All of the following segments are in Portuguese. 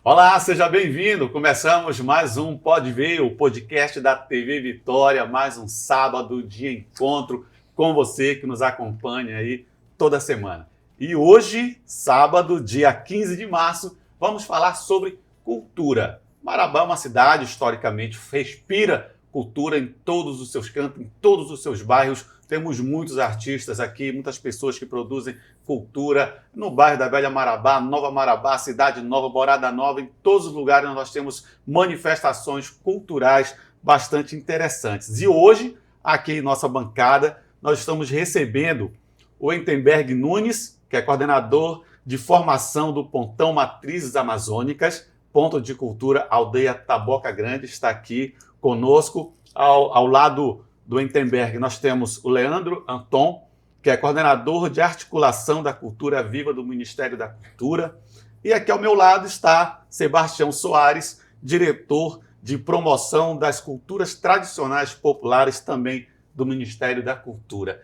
Olá, seja bem-vindo. Começamos mais um Pode Ver, o podcast da TV Vitória, mais um sábado de encontro com você que nos acompanha aí toda semana. E hoje, sábado, dia 15 de março, vamos falar sobre cultura. Marabá é uma cidade, historicamente, respira cultura em todos os seus cantos, em todos os seus bairros. Temos muitos artistas aqui, muitas pessoas que produzem cultura no bairro da Velha Marabá, Nova Marabá, Cidade Nova, Morada Nova, em todos os lugares nós temos manifestações culturais bastante interessantes. E hoje, aqui em nossa bancada, nós estamos recebendo o Entenberg Nunes, que é coordenador de formação do Pontão Matrizes Amazônicas, ponto de cultura Aldeia Taboca Grande, está aqui conosco. Ao lado do Entenberg, nós temos o Leandro Anton, que é coordenador de articulação da cultura viva do Ministério da Cultura. E aqui ao meu lado está Sebastião Soares, diretor de promoção das culturas tradicionais populares também do Ministério da Cultura.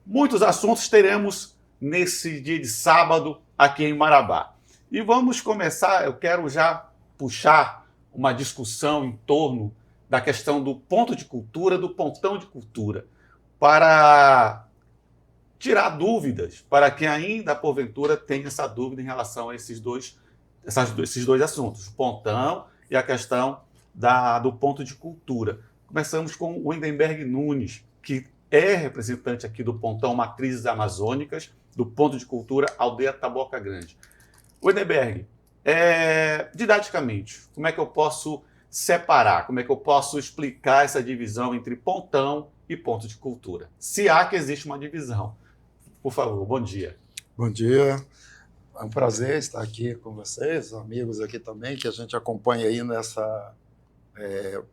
Muitos assuntos teremos nesse dia de sábado aqui em Marabá. E vamos começar, eu quero já puxar uma discussão em torno da questão do ponto de cultura, do pontão de cultura, para tirar dúvidas, para quem ainda, porventura, tem essa dúvida em relação a esses dois assuntos, o pontão e a questão do ponto de cultura. Começamos com o Endenberg Nunes, que é representante aqui do Pontão Matrizes Amazônicas, do ponto de cultura Aldeia Taboca Grande. O Endenberg, didaticamente, como é que eu posso separar, como é que eu posso explicar essa divisão entre pontão e ponto de cultura? Se há que existe uma divisão. Por favor, bom dia. Bom dia, é um prazer estar aqui com vocês, amigos aqui também, que a gente acompanha aí nessa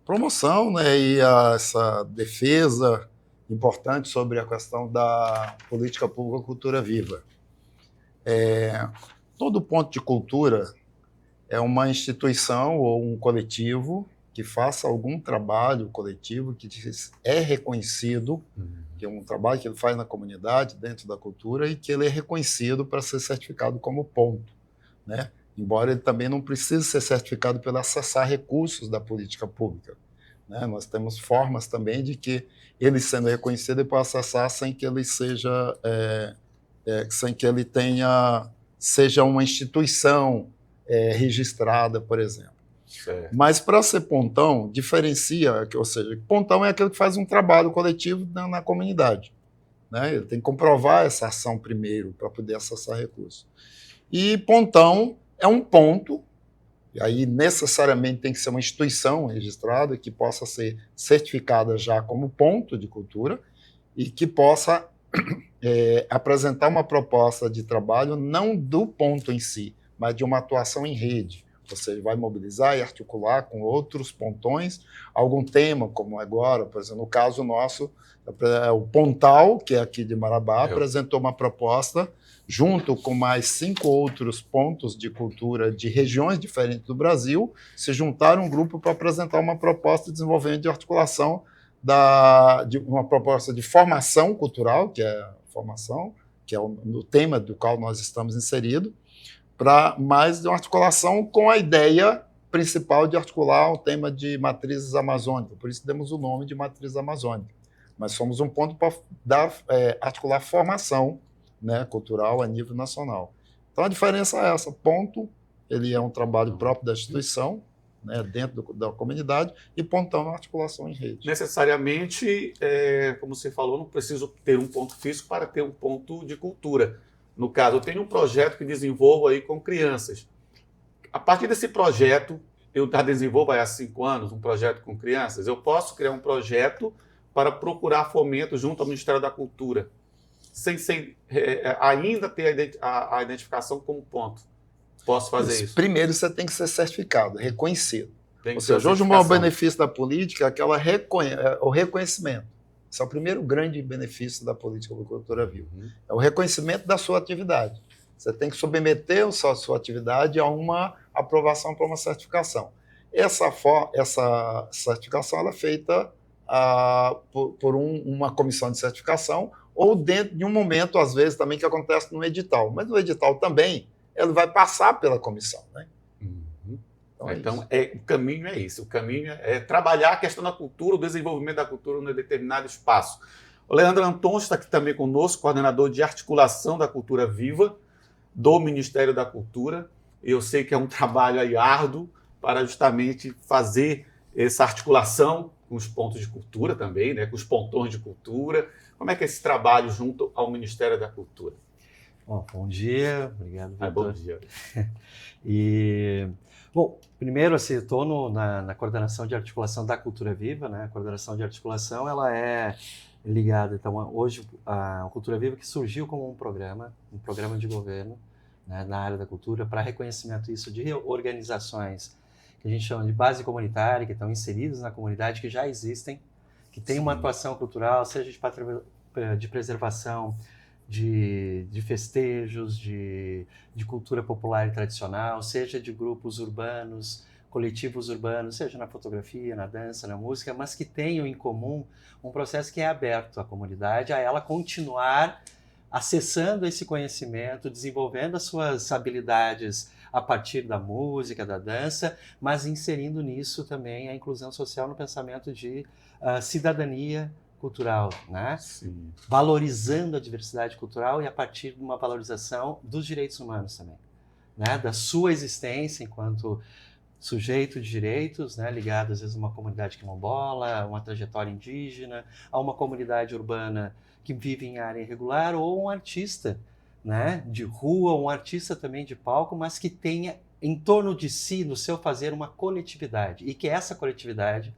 promoção, né, e essa defesa importante sobre a questão da política pública Cultura Viva. Todo ponto de cultura é uma instituição ou um coletivo que faça algum trabalho coletivo que é reconhecido, que é um trabalho que ele faz na comunidade, dentro da cultura, e que ele é reconhecido para ser certificado como ponto, né? Embora ele também não precise ser certificado pelo acessar recursos da política pública, né? Nós temos formas também de que ele sendo reconhecido ele pode acessar sem que ele seja, seja uma instituição registrada, por exemplo. Certo. Mas para ser pontão, diferencia, ou seja, pontão é aquele que faz um trabalho coletivo na comunidade, né? Ele tem que comprovar essa ação primeiro para poder acessar recursos. E pontão é um ponto, e aí necessariamente tem que ser uma instituição registrada que possa ser certificada já como ponto de cultura e que possa apresentar uma proposta de trabalho não do ponto em si, mas de uma atuação em rede. Você vai mobilizar e articular com outros pontões algum tema, como agora, por exemplo, no caso nosso, o Pontal, que é aqui de Marabá, apresentou uma proposta, junto com mais 5 outros pontos de cultura de regiões diferentes do Brasil, se juntaram um grupo para apresentar uma proposta de desenvolvimento de articulação de uma proposta de formação cultural, que é a formação, que é o tema do qual nós estamos inseridos, para mais de uma articulação com a ideia principal de articular o tema de matrizes amazônicas. Por isso demos o nome de Matrizes Amazônicas. Mas somos um ponto para articular formação, né, cultural a nível nacional. Então a diferença é essa. Ponto, ele é um trabalho próprio da instituição, né, dentro da comunidade, e pontão é uma articulação em rede. Necessariamente, como você falou, não preciso ter um ponto físico para ter um ponto de cultura. No caso, eu tenho um projeto que desenvolvo aí com crianças. A partir desse projeto, eu já desenvolvo há 5 anos um projeto com crianças, eu posso criar um projeto para procurar fomento junto ao Ministério da Cultura, sem ainda ter a identificação como ponto. Posso fazer isso? Primeiro, você tem que ser certificado, reconhecido. Ou seja, hoje o maior benefício da política é o reconhecimento. Esse é o primeiro grande benefício da política da cultura viva. É o reconhecimento da sua atividade. Você tem que submeter a sua atividade a uma aprovação para uma certificação. Essa certificação ela é feita por uma comissão de certificação ou dentro de um momento, às vezes, também que acontece no edital. Mas no edital também, ele vai passar pela comissão, né? Então, o caminho é isso. O caminho é trabalhar a questão da cultura, o desenvolvimento da cultura em determinado espaço. O Leandro Anton está aqui também conosco, coordenador de articulação da cultura viva do Ministério da Cultura. Eu sei que é um trabalho aí árduo para justamente fazer essa articulação com os pontos de cultura também, né, com os pontões de cultura. Como é que é esse trabalho junto ao Ministério da Cultura? Bom dia, obrigado, Vitor. Bom dia. Bom, primeiro, assim, eu estou na coordenação de articulação da Cultura Viva, né? A coordenação de articulação, ela é ligada, então, hoje, a Cultura Viva que surgiu como um programa de governo, né, na área da cultura, para reconhecimento de organizações que a gente chama de base comunitária, que estão inseridas na comunidade, que já existem, que têm uma atuação cultural, seja de preservação, de festejos, de cultura popular e tradicional, seja de grupos urbanos, coletivos urbanos, seja na fotografia, na dança, na música, mas que tenham em comum um processo que é aberto à comunidade, a ela continuar acessando esse conhecimento, desenvolvendo as suas habilidades a partir da música, da dança, mas inserindo nisso também a inclusão social no pensamento de cidadania cultural, né? Sim. Valorizando a diversidade cultural e a partir de uma valorização dos direitos humanos também, né? Da sua existência enquanto sujeito de direitos, né? Ligado às vezes a uma comunidade quilombola, a uma trajetória indígena, a uma comunidade urbana que vive em área irregular, ou um artista, né, de rua, um artista também de palco, mas que tenha em torno de si, no seu fazer, uma coletividade, e que essa coletividade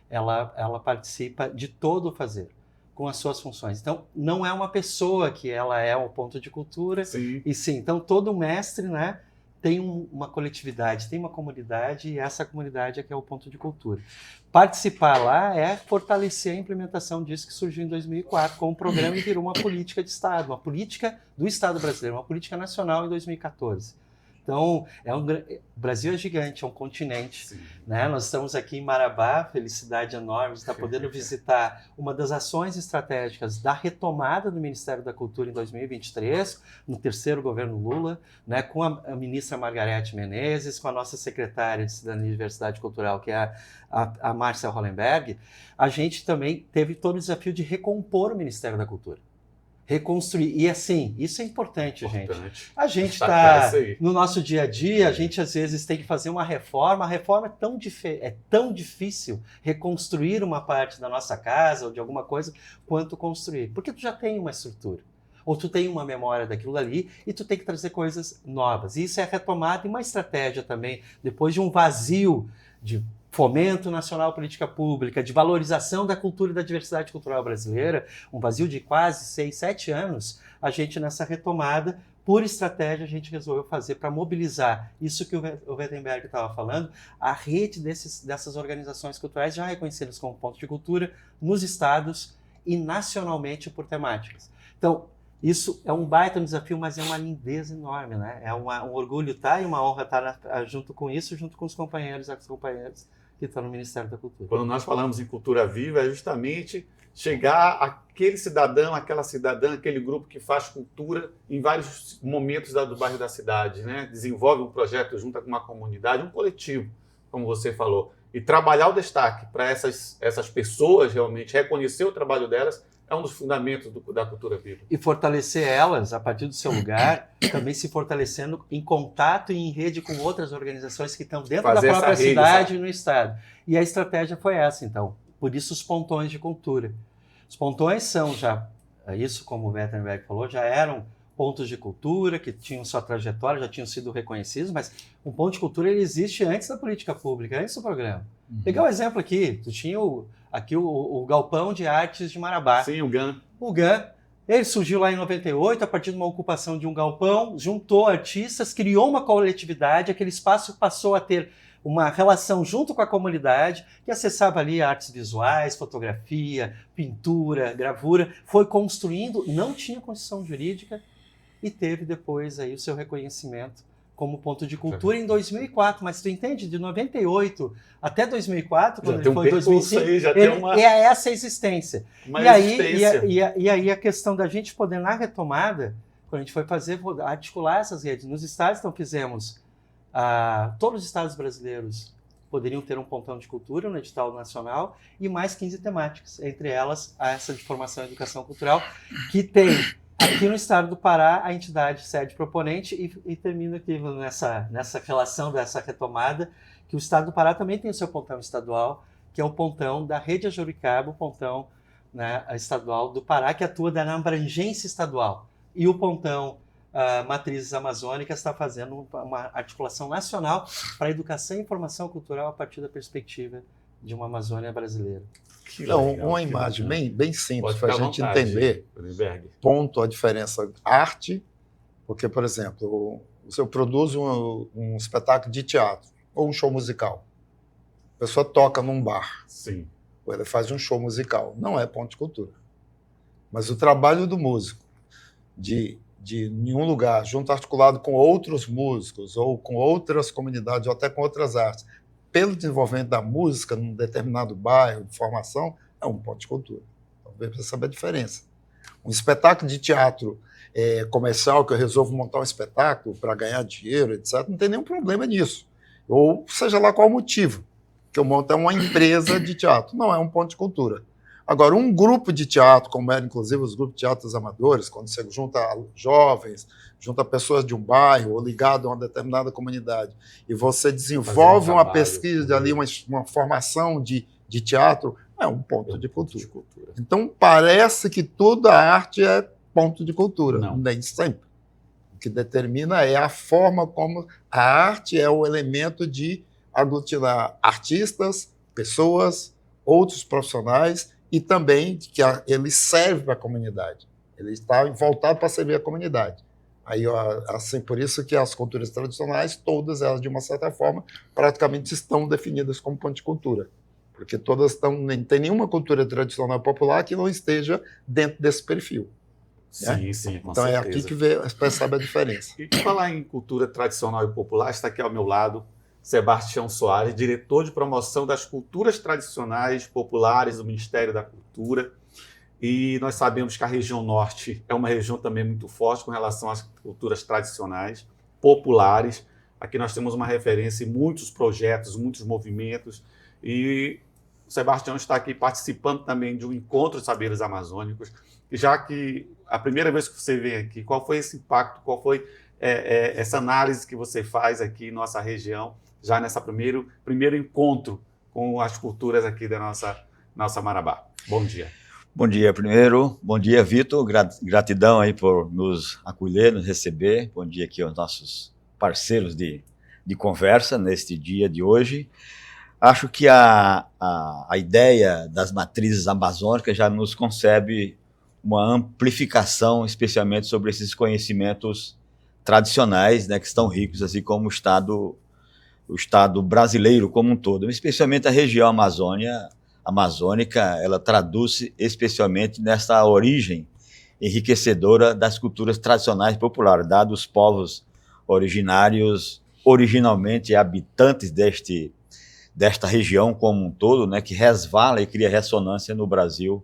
ela participa de todo o fazer, com as suas funções. Então, não é uma pessoa que ela é o ponto de cultura, Sim. E sim, então todo mestre, né, tem uma coletividade, tem uma comunidade, e essa comunidade é que é o ponto de cultura. Participar lá é fortalecer a implementação disso que surgiu em 2004 com um programa e virou uma política de Estado, uma política do Estado brasileiro, uma política nacional em 2014. Então, o Brasil é gigante, é um continente, né? Nós estamos aqui em Marabá, felicidade enorme de estar podendo visitar uma das ações estratégicas da retomada do Ministério da Cultura em 2023, no terceiro governo Lula, né? Com a ministra Margarete Menezes, com a nossa secretária de Cidadania e Diversidade Cultural, que é a Márcia Hollenberg. A gente também teve todo o desafio de recompor o Ministério da Cultura. Reconstruir. E assim, isso é importante, gente. A gente está no nosso dia a dia, a gente às vezes tem que fazer uma reforma. A reforma é tão difícil reconstruir uma parte da nossa casa ou de alguma coisa quanto construir. Porque tu já tem uma estrutura. Ou tu tem uma memória daquilo ali e tu tem que trazer coisas novas. E isso é retomado e uma estratégia também, depois de um vazio de fomento nacional à política pública, de valorização da cultura e da diversidade cultural brasileira, um vazio de quase 6, 7 anos, a gente nessa retomada, por estratégia, a gente resolveu fazer para mobilizar isso que o Wettenberg estava falando, a rede dessas organizações culturais já reconhecidas como ponto de cultura nos estados e nacionalmente por temáticas. Então, isso é um baita desafio, mas é uma lindeza enorme, né? É um orgulho estar e uma honra estar junto com isso, junto com os companheiros e as companheiras que estão no Ministério da Cultura. Quando nós falamos em cultura viva, é justamente chegar àquele cidadão, aquela cidadã, aquele grupo que faz cultura em vários momentos do bairro da cidade, né? Desenvolve um projeto junto com uma comunidade, um coletivo, como você falou. E trabalhar o destaque para essas pessoas realmente, reconhecer o trabalho delas, é um dos fundamentos da cultura viva. E fortalecer elas, a partir do seu lugar, também se fortalecendo em contato e em rede com outras organizações que estão dentro da própria cidade e no estado. E a estratégia foi essa, então. Por isso os pontões de cultura. Os pontões são já, isso como o Wettenberg falou, já eram pontos de cultura que tinham sua trajetória, já tinham sido reconhecidos, mas um ponto de cultura ele existe antes da política pública, antes do programa. Pegar um exemplo aqui, tu tinha o Galpão de Artes de Marabá. Sim, o GAN. O GAN, ele surgiu lá em 98, a partir de uma ocupação de um galpão, juntou artistas, criou uma coletividade, aquele espaço passou a ter uma relação junto com a comunidade, que acessava ali artes visuais, fotografia, pintura, gravura, foi construindo, não tinha construção jurídica e teve depois aí o seu reconhecimento como ponto de cultura em 2004, mas tu entende, de 98 até 2004, quando ele foi em 2005, é essa a existência. E aí a questão da gente poder, na retomada, quando a gente foi articular essas redes, nos estados, então fizemos Todos os estados brasileiros poderiam ter um pontão de cultura no edital nacional e mais 15 temáticas, entre elas essa de formação e educação cultural, que tem aqui no estado do Pará a entidade sede proponente e termina aqui nessa relação dessa retomada, que o estado do Pará também tem o seu pontão estadual, que é o pontão da Rede Ajuricaba, o pontão, né, estadual do Pará, que atua na abrangência estadual. E o pontão Matrizes Amazônicas está fazendo uma articulação nacional para educação e informação cultural a partir da perspectiva de uma Amazônia brasileira. Então, uma imagem bem simples para a gente entender, ponto a diferença arte, porque, por exemplo, se eu produzo um espetáculo de teatro ou um show musical, a pessoa toca num bar, sim, ou ela faz um show musical, não é ponto de cultura. Mas o trabalho do músico de em um lugar, junto articulado com outros músicos, ou com outras comunidades, ou até com outras artes, pelo desenvolvimento da música num determinado bairro, de formação, é um ponto de cultura. Talvez você saiba a diferença. Um espetáculo de teatro comercial, que eu resolvo montar um espetáculo para ganhar dinheiro, etc., não tem nenhum problema nisso. Ou seja lá qual o motivo, que eu monto uma empresa de teatro. Não é um ponto de cultura. Agora, um grupo de teatro, como era inclusive os grupos de teatros amadores, quando você junta jovens, junta pessoas de um bairro ou ligado a uma determinada comunidade, e você desenvolve uma pesquisa ali, uma formação de teatro, é um ponto de cultura. Então, parece que toda arte é ponto de cultura, nem sempre. O que determina é a forma como a arte é o elemento de aglutinar artistas, pessoas, outros profissionais, e também que ele serve para a comunidade. Ele está voltado para servir a comunidade. Aí, assim, por isso que as culturas tradicionais, todas elas, de uma certa forma, praticamente estão definidas como ponto de cultura. Porque todas estão... Não tem nenhuma cultura tradicional popular que não esteja dentro desse perfil. Sim, né? sim, com então certeza. É aqui que percebe a diferença. E por falar em cultura tradicional e popular, está aqui ao meu lado Sebastião Soares, diretor de promoção das culturas tradicionais populares do Ministério da Cultura. E nós sabemos que a região norte é uma região também muito forte com relação às culturas tradicionais, populares. Aqui nós temos uma referência em muitos projetos, muitos movimentos. E o Sebastião está aqui participando também de um encontro de saberes amazônicos. E já que a primeira vez que você vem aqui, qual foi esse impacto, qual foi essa análise que você faz aqui em nossa região, já nesse primeiro encontro com as culturas aqui da nossa Marabá? Bom dia. Bom dia primeiro, bom dia Vitor, gratidão aí por nos acolher, nos receber, bom dia aqui aos nossos parceiros de conversa neste dia de hoje. Acho que a ideia das matrizes amazônicas já nos concebe uma amplificação, especialmente sobre esses conhecimentos tradicionais, né, que estão ricos, assim como o Estado brasileiro como um todo, especialmente a região amazônica, ela traduz especialmente nessa origem enriquecedora das culturas tradicionais populares, dados os povos originários, originalmente habitantes desta região como um todo, né, que resvala e cria ressonância no Brasil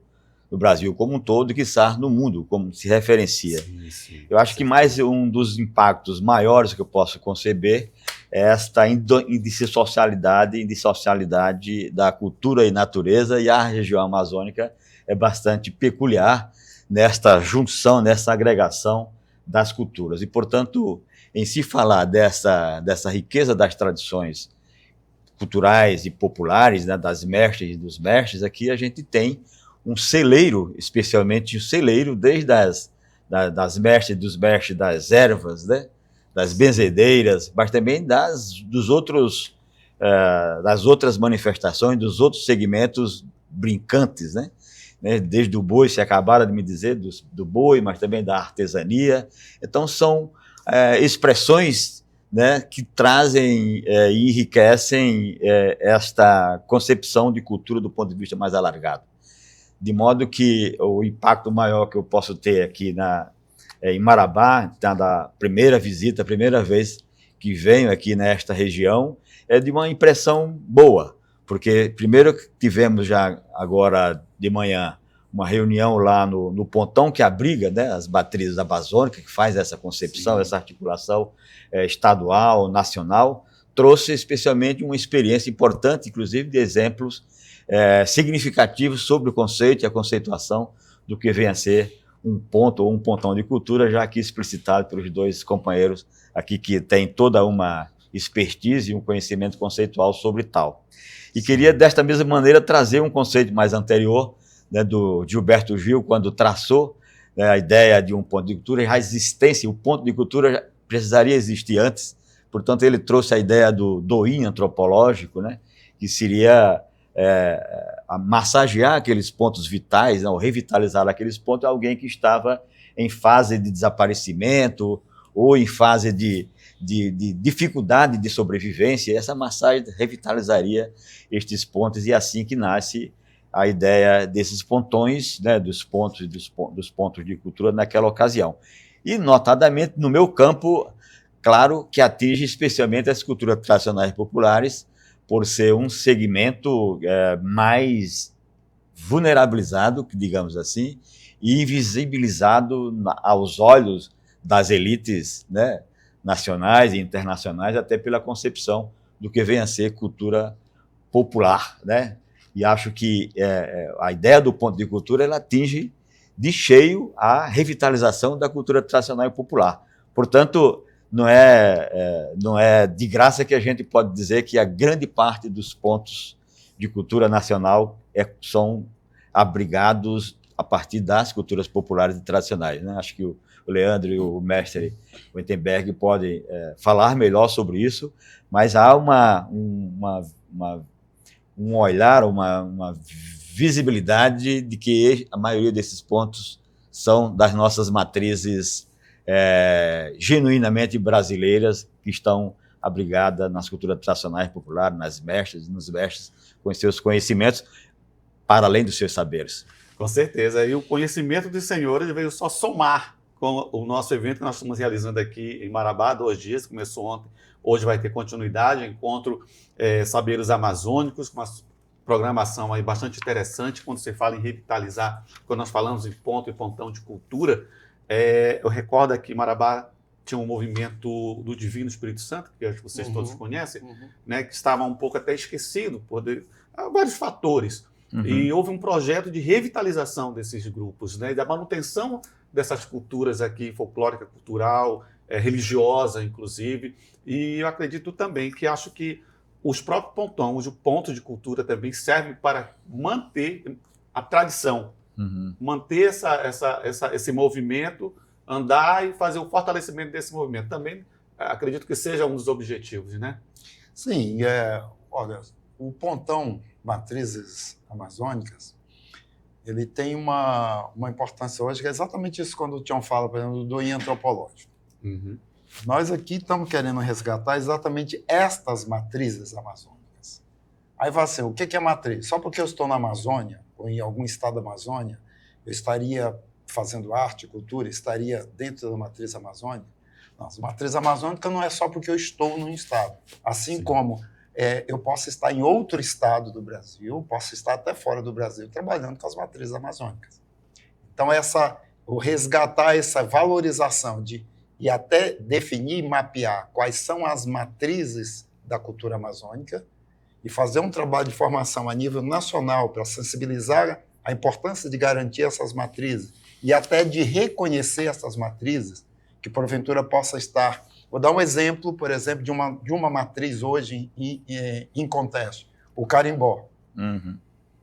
como um todo e, quiçá, no mundo, como se referencia. Sim, eu acho que mais um dos impactos maiores que eu posso conceber é esta indissocialidade da cultura e natureza, e a região amazônica é bastante peculiar nesta junção, nessa agregação das culturas. E, portanto, em se falar dessa riqueza das tradições culturais e populares, né, das mestres e dos mestres, aqui a gente tem um celeiro, especialmente um celeiro desde das mestres e dos mestres das ervas, né, das benzedeiras, mas também das outras manifestações, dos outros segmentos brincantes, né? Desde o boi, se acabaram de me dizer, do boi, mas também da artesania. Então, são expressões, né, que trazem e enriquecem esta concepção de cultura do ponto de vista mais alargado. De modo que o impacto maior que eu posso ter aqui em Marabá, da primeira visita, a primeira vez que venho aqui nesta região, é de uma impressão boa, porque primeiro tivemos já agora de manhã uma reunião lá no Pontão, que abriga, né, as matrizes amazônicas, que faz essa concepção, sim, essa articulação estadual, nacional, trouxe especialmente uma experiência importante, inclusive de exemplos significativos sobre o conceito e a conceituação do que vem a ser um ponto ou um pontão de cultura, já aqui explicitado pelos dois companheiros aqui que têm toda uma expertise e um conhecimento conceitual sobre tal. E queria, desta mesma maneira, trazer um conceito mais anterior, né, do Gilberto Gil, quando traçou, né, a ideia de um ponto de cultura, e a existência, o ponto de cultura precisaria existir antes, portanto ele trouxe a ideia do doim antropológico, né, que seria massagear aqueles pontos vitais, ou revitalizar aqueles pontos, alguém que estava em fase de desaparecimento ou em fase de dificuldade de sobrevivência. Essa massagem revitalizaria estes pontos, e é assim que nasce a ideia desses pontões, né, dos pontos de cultura naquela ocasião. E, notadamente, no meu campo, claro que atinge especialmente as culturas tradicionais populares, por ser um segmento mais vulnerabilizado, digamos assim, e invisibilizado aos olhos das elites, né, nacionais e internacionais, até pela concepção do que vem a ser cultura popular, né? E acho que a ideia do ponto de cultura, ela atinge de cheio a revitalização da cultura tradicional e popular. Portanto, não é de graça que a gente pode dizer que a grande parte dos pontos de cultura nacional são abrigados a partir das culturas populares e tradicionais, né? Acho que o Leandro e o mestre Wittenberg podem falar melhor sobre isso, mas há um olhar, uma visibilidade de que a maioria desses pontos são das nossas matrizes genuinamente brasileiras, que estão abrigadas nas culturas tradicionais populares, nas mestras e nos mestres, com seus conhecimentos, para além dos seus saberes. Com certeza. E o conhecimento dos senhores veio só somar com o nosso evento que nós estamos realizando aqui em Marabá, 2 dias, começou ontem, hoje vai ter continuidade, encontro Saberes Amazônicos, com uma programação aí bastante interessante. Quando você fala em revitalizar, quando nós falamos em ponto e pontão de cultura, eu recordo que Marabá tinha um movimento do Divino Espírito Santo, que acho que vocês todos conhecem, né, que estava um pouco até esquecido por vários fatores. E houve um projeto de revitalização desses grupos, né, da manutenção dessas culturas aqui, folclórica, cultural, religiosa, inclusive. E eu acredito também que acho que os próprios pontões, o ponto de cultura também serve para manter a tradição, manter esse movimento, andar e fazer o fortalecimento desse movimento. Também acredito que seja um dos objetivos, né? Sim, olha, o pontão Matrizes Amazônicas, ele tem uma importância hoje, que é exatamente isso quando o Tião fala, por exemplo, do doim antropológico. Nós aqui estamos querendo resgatar exatamente estas matrizes amazônicas. Aí vai assim, o que é matriz? Só porque eu estou na Amazônia, ou em algum estado da Amazônia, eu estaria fazendo arte, cultura, estaria dentro da matriz amazônica? Não, a matriz amazônica não é só porque eu estou num estado. Assim Sim. como eu posso estar em outro estado do Brasil, posso estar até fora do Brasil, trabalhando com as matrizes amazônicas. Então, o resgatar essa valorização e até definir e mapear quais são as matrizes da cultura amazônica e fazer um trabalho de formação a nível nacional para sensibilizar a importância de garantir essas matrizes e até de reconhecer essas matrizes, que porventura possa estar... Vou dar um exemplo, por exemplo, de uma matriz hoje em contexto, o carimbó.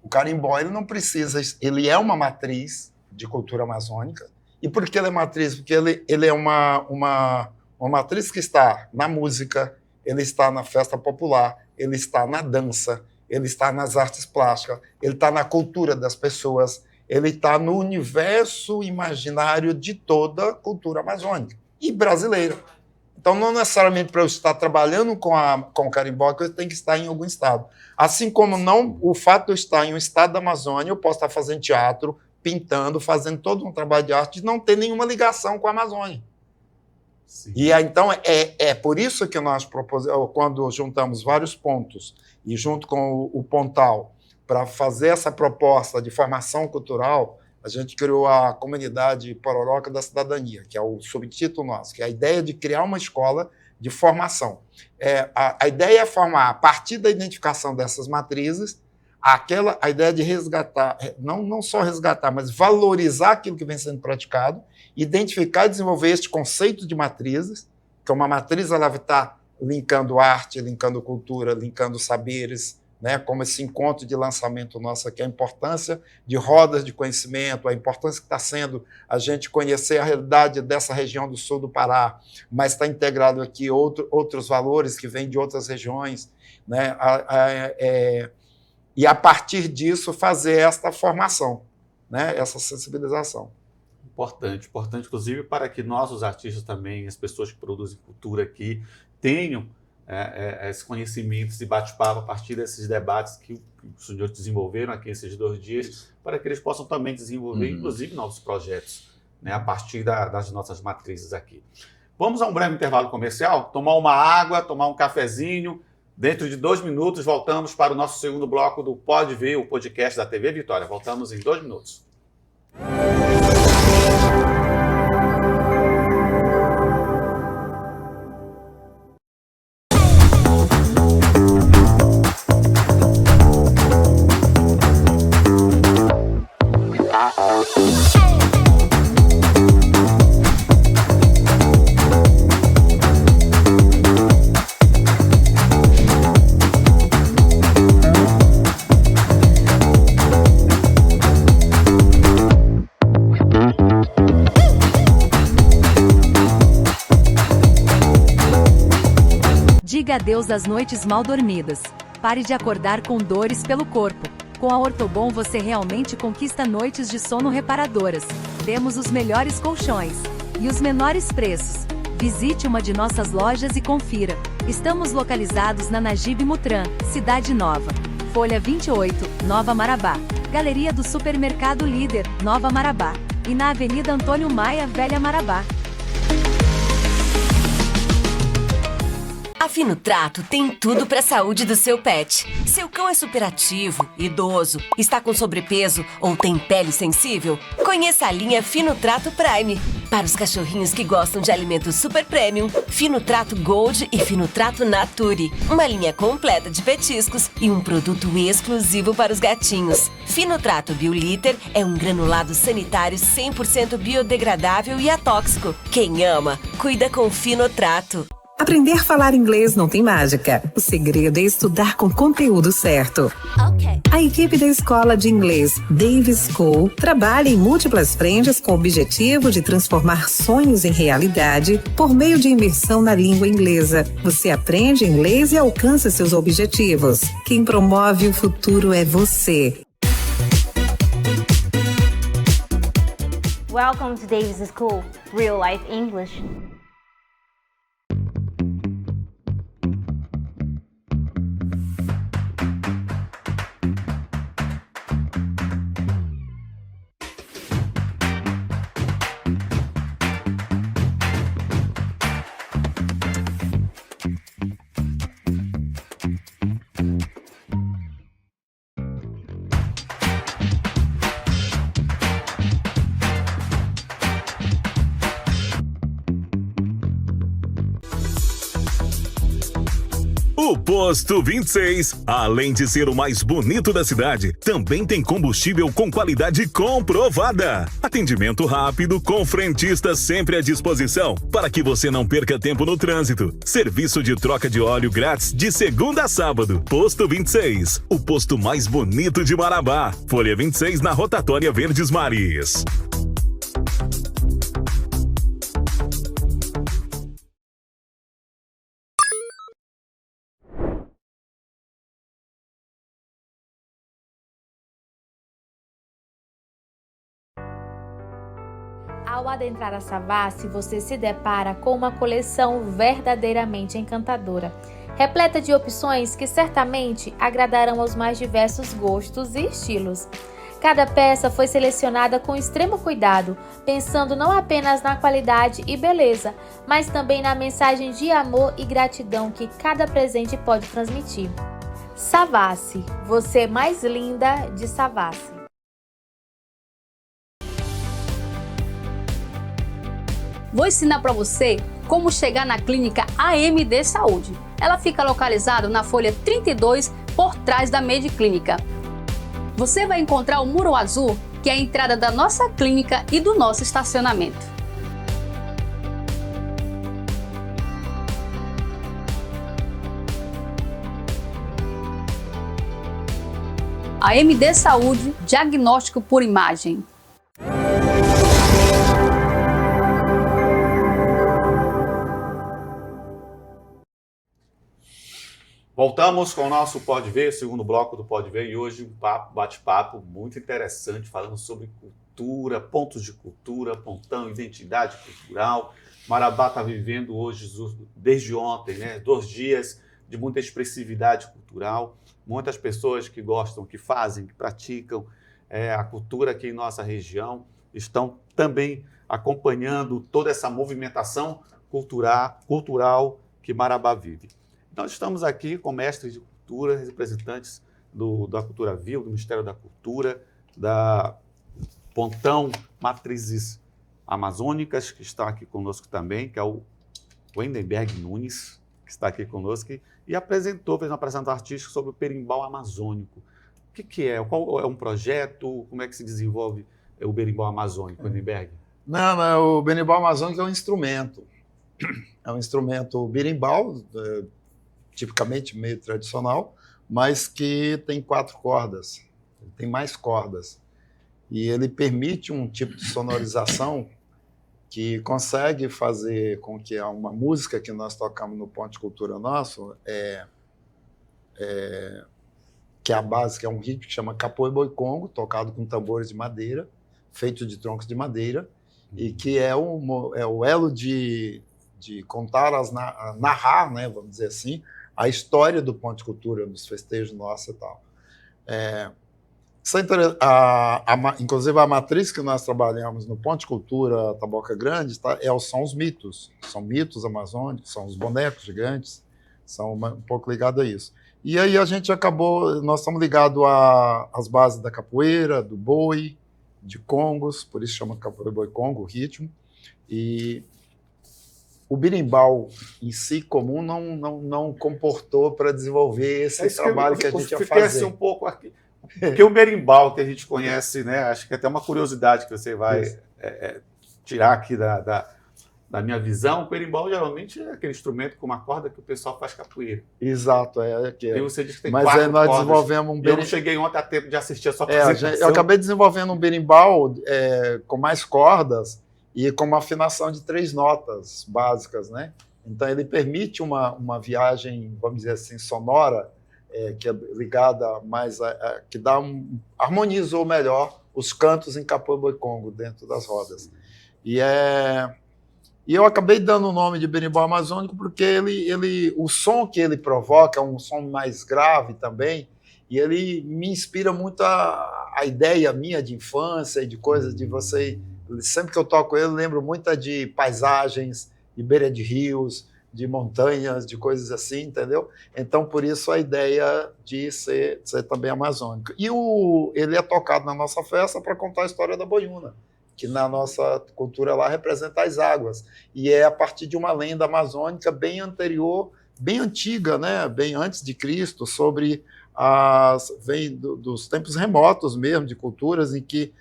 O carimbó, ele não precisa... Ele é uma matriz de cultura amazônica. E por que ele é matriz? Porque ele é uma matriz que está na música, ele está na festa popular, ele está na dança, ele está nas artes plásticas, ele está na cultura das pessoas, ele está no universo imaginário de toda a cultura amazônica e brasileira. Então, não necessariamente para eu estar trabalhando com o carimbó, que eu tenho que estar em algum estado. Assim como o fato de eu estar em um estado da Amazônia, eu posso estar fazendo teatro, pintando, fazendo todo um trabalho de arte, de não ter nenhuma ligação com a Amazônia. Sim. E então é por isso que nós propusemos, quando juntamos vários pontos e junto com o Pontal, para fazer essa proposta de formação cultural, a gente criou a comunidade Pororoca da Cidadania, que é o subtítulo nosso, que é a ideia de criar uma escola de formação. A ideia é formar, a partir da identificação dessas matrizes, a ideia de resgatar, não só resgatar, mas valorizar aquilo que vem sendo praticado, identificar e desenvolver este conceito de matrizes, que uma matriz ela vai estar linkando arte, linkando cultura, linkando saberes, né, como esse encontro de lançamento nosso aqui, a importância de rodas de conhecimento, a importância que está sendo a gente conhecer a realidade dessa região do sul do Pará, mas está integrado aqui outros valores que vêm de outras regiões, né, e a partir disso fazer esta formação, né, essa sensibilização. Importante, inclusive para que nós, os artistas também, as pessoas que produzem cultura aqui, tenham esse conhecimento, esse bate-papo a partir desses debates que os senhores desenvolveram aqui esses 2 dias, para que eles possam também desenvolver, inclusive, novos projetos, né, a partir das nossas matrizes aqui. Vamos a um breve intervalo comercial, tomar uma água, tomar um cafezinho. Dentro de 2 minutos, voltamos para o nosso segundo bloco do Pode Ver, o podcast da TV Vitória. Voltamos em 2 minutos. Diga adeus às noites mal dormidas. Pare de acordar com dores pelo corpo. Com a Ortobon você realmente conquista noites de sono reparadoras. Temos os melhores colchões e os menores preços. Visite uma de nossas lojas e confira. Estamos localizados na Najib Mutran, Cidade Nova. Folha 28, Nova Marabá. Galeria do Supermercado Líder, Nova Marabá. E na Avenida Antônio Maia, Velha Marabá. A Finotrato tem tudo para a saúde do seu pet. Seu cão é superativo, idoso, está com sobrepeso ou tem pele sensível? Conheça a linha Finotrato Prime. Para os cachorrinhos que gostam de alimentos super premium, Finotrato Gold e Finotrato Nature. Uma linha completa de petiscos e um produto exclusivo para os gatinhos. Finotrato Bioliter é um granulado sanitário 100% biodegradável e atóxico. Quem ama, cuida com Finotrato. Aprender a falar inglês não tem mágica. O segredo é estudar com conteúdo certo. Okay. A equipe da Escola de Inglês Davis School trabalha em múltiplas frentes com o objetivo de transformar sonhos em realidade por meio de imersão na língua inglesa. Você aprende inglês e alcança seus objetivos. Quem promove o futuro é você. Welcome to Davis School, Real Life English. O Posto 26, além de ser o mais bonito da cidade, também tem combustível com qualidade comprovada. Atendimento rápido, com frentista sempre à disposição, para que você não perca tempo no trânsito. Serviço de troca de óleo grátis de segunda a sábado. Posto 26, o posto mais bonito de Marabá. Folha 26 na Rotatória Verdes Mares. Ao adentrar a Savassi, você se depara com uma coleção verdadeiramente encantadora, repleta de opções que certamente agradarão aos mais diversos gostos e estilos. Cada peça foi selecionada com extremo cuidado, pensando não apenas na qualidade e beleza, mas também na mensagem de amor e gratidão que cada presente pode transmitir. Savassi, você mais linda de Savassi. Vou ensinar para você como chegar na clínica AMD Saúde. Ela fica localizada na folha 32, por trás da Mediclínica. Você vai encontrar o muro azul, que é a entrada da nossa clínica e do nosso estacionamento. AMD Saúde, diagnóstico por imagem. Voltamos com o nosso Pode Ver, segundo bloco do Pode Ver, e hoje um bate-papo muito interessante, falando sobre cultura, pontos de cultura, Pontão, identidade cultural. Marabá está vivendo hoje, desde ontem, né, 2 dias de muita expressividade cultural, muitas pessoas que gostam, que fazem, que praticam a cultura aqui em nossa região, estão também acompanhando toda essa movimentação cultural que Marabá vive. Nós estamos aqui com mestres de cultura, representantes da Cultura Viva, do Ministério da Cultura, da Pontão Matrizes Amazônicas, que está aqui conosco também, que é o Wendenberg Nunes, que está aqui conosco, e fez uma apresentação artística sobre o berimbau amazônico. O que é? Qual é um projeto? Como é que se desenvolve o berimbau amazônico, Wendenberg? Não, o berimbau amazônico é um instrumento. É um instrumento berimbau, tipicamente meio tradicional, mas que tem 4 cordas, tem mais cordas. E ele permite um tipo de sonorização que consegue fazer com que uma música que nós tocamos no Ponto de Cultura nosso, que é a base, que é um ritmo que chama Capoe Boi Congo, tocado com tambores de madeira, feito de troncos de madeira, e que é o elo de contar, narrar, né, vamos dizer assim, a história do Ponto de Cultura, dos festejos nossos e tal. Inclusive, a matriz que nós trabalhamos no Ponto de Cultura Taboca Grande são os mitos. São mitos amazônicos, são os bonecos gigantes, são um pouco ligados a isso. E aí nós estamos ligados às bases da capoeira, do boi, de congos, por isso chama Capoeira Boi Congo, o ritmo. E o berimbau em si comum não comportou para desenvolver esse trabalho que a gente ia fazer. Um pouco aqui. Porque o berimbau que a gente conhece, né, acho que é até uma curiosidade que você vai tirar aqui da minha visão, o berimbau geralmente é aquele instrumento com uma corda que o pessoal faz capoeira. Exato, E você diz que tem mas 4 nós cordas. desenvolvemos um berimbau. Eu não cheguei ontem a tempo de assistir a sua apresentação. Eu acabei desenvolvendo um berimbau com mais cordas e com uma afinação de 3 notas básicas, né? Então ele permite uma viagem, vamos dizer assim, sonora, que é ligada mais que harmonizou melhor os cantos em Capoe Boi Congo dentro das rodas. E eu acabei dando o nome de berimbau amazônico porque o som que ele provoca é um som mais grave também, e ele me inspira muito a ideia minha de infância e de coisas de você. Sempre que eu toco ele, lembro muito de paisagens, de beira de rios, de montanhas, de coisas assim, entendeu? Então, por isso, a ideia de ser também amazônico. E ele é tocado na nossa festa para contar a história da boiuna, que na nossa cultura lá representa as águas. E é a partir de uma lenda amazônica bem anterior, bem antiga, né? Bem antes de Cristo, vem dos tempos remotos mesmo, de culturas em que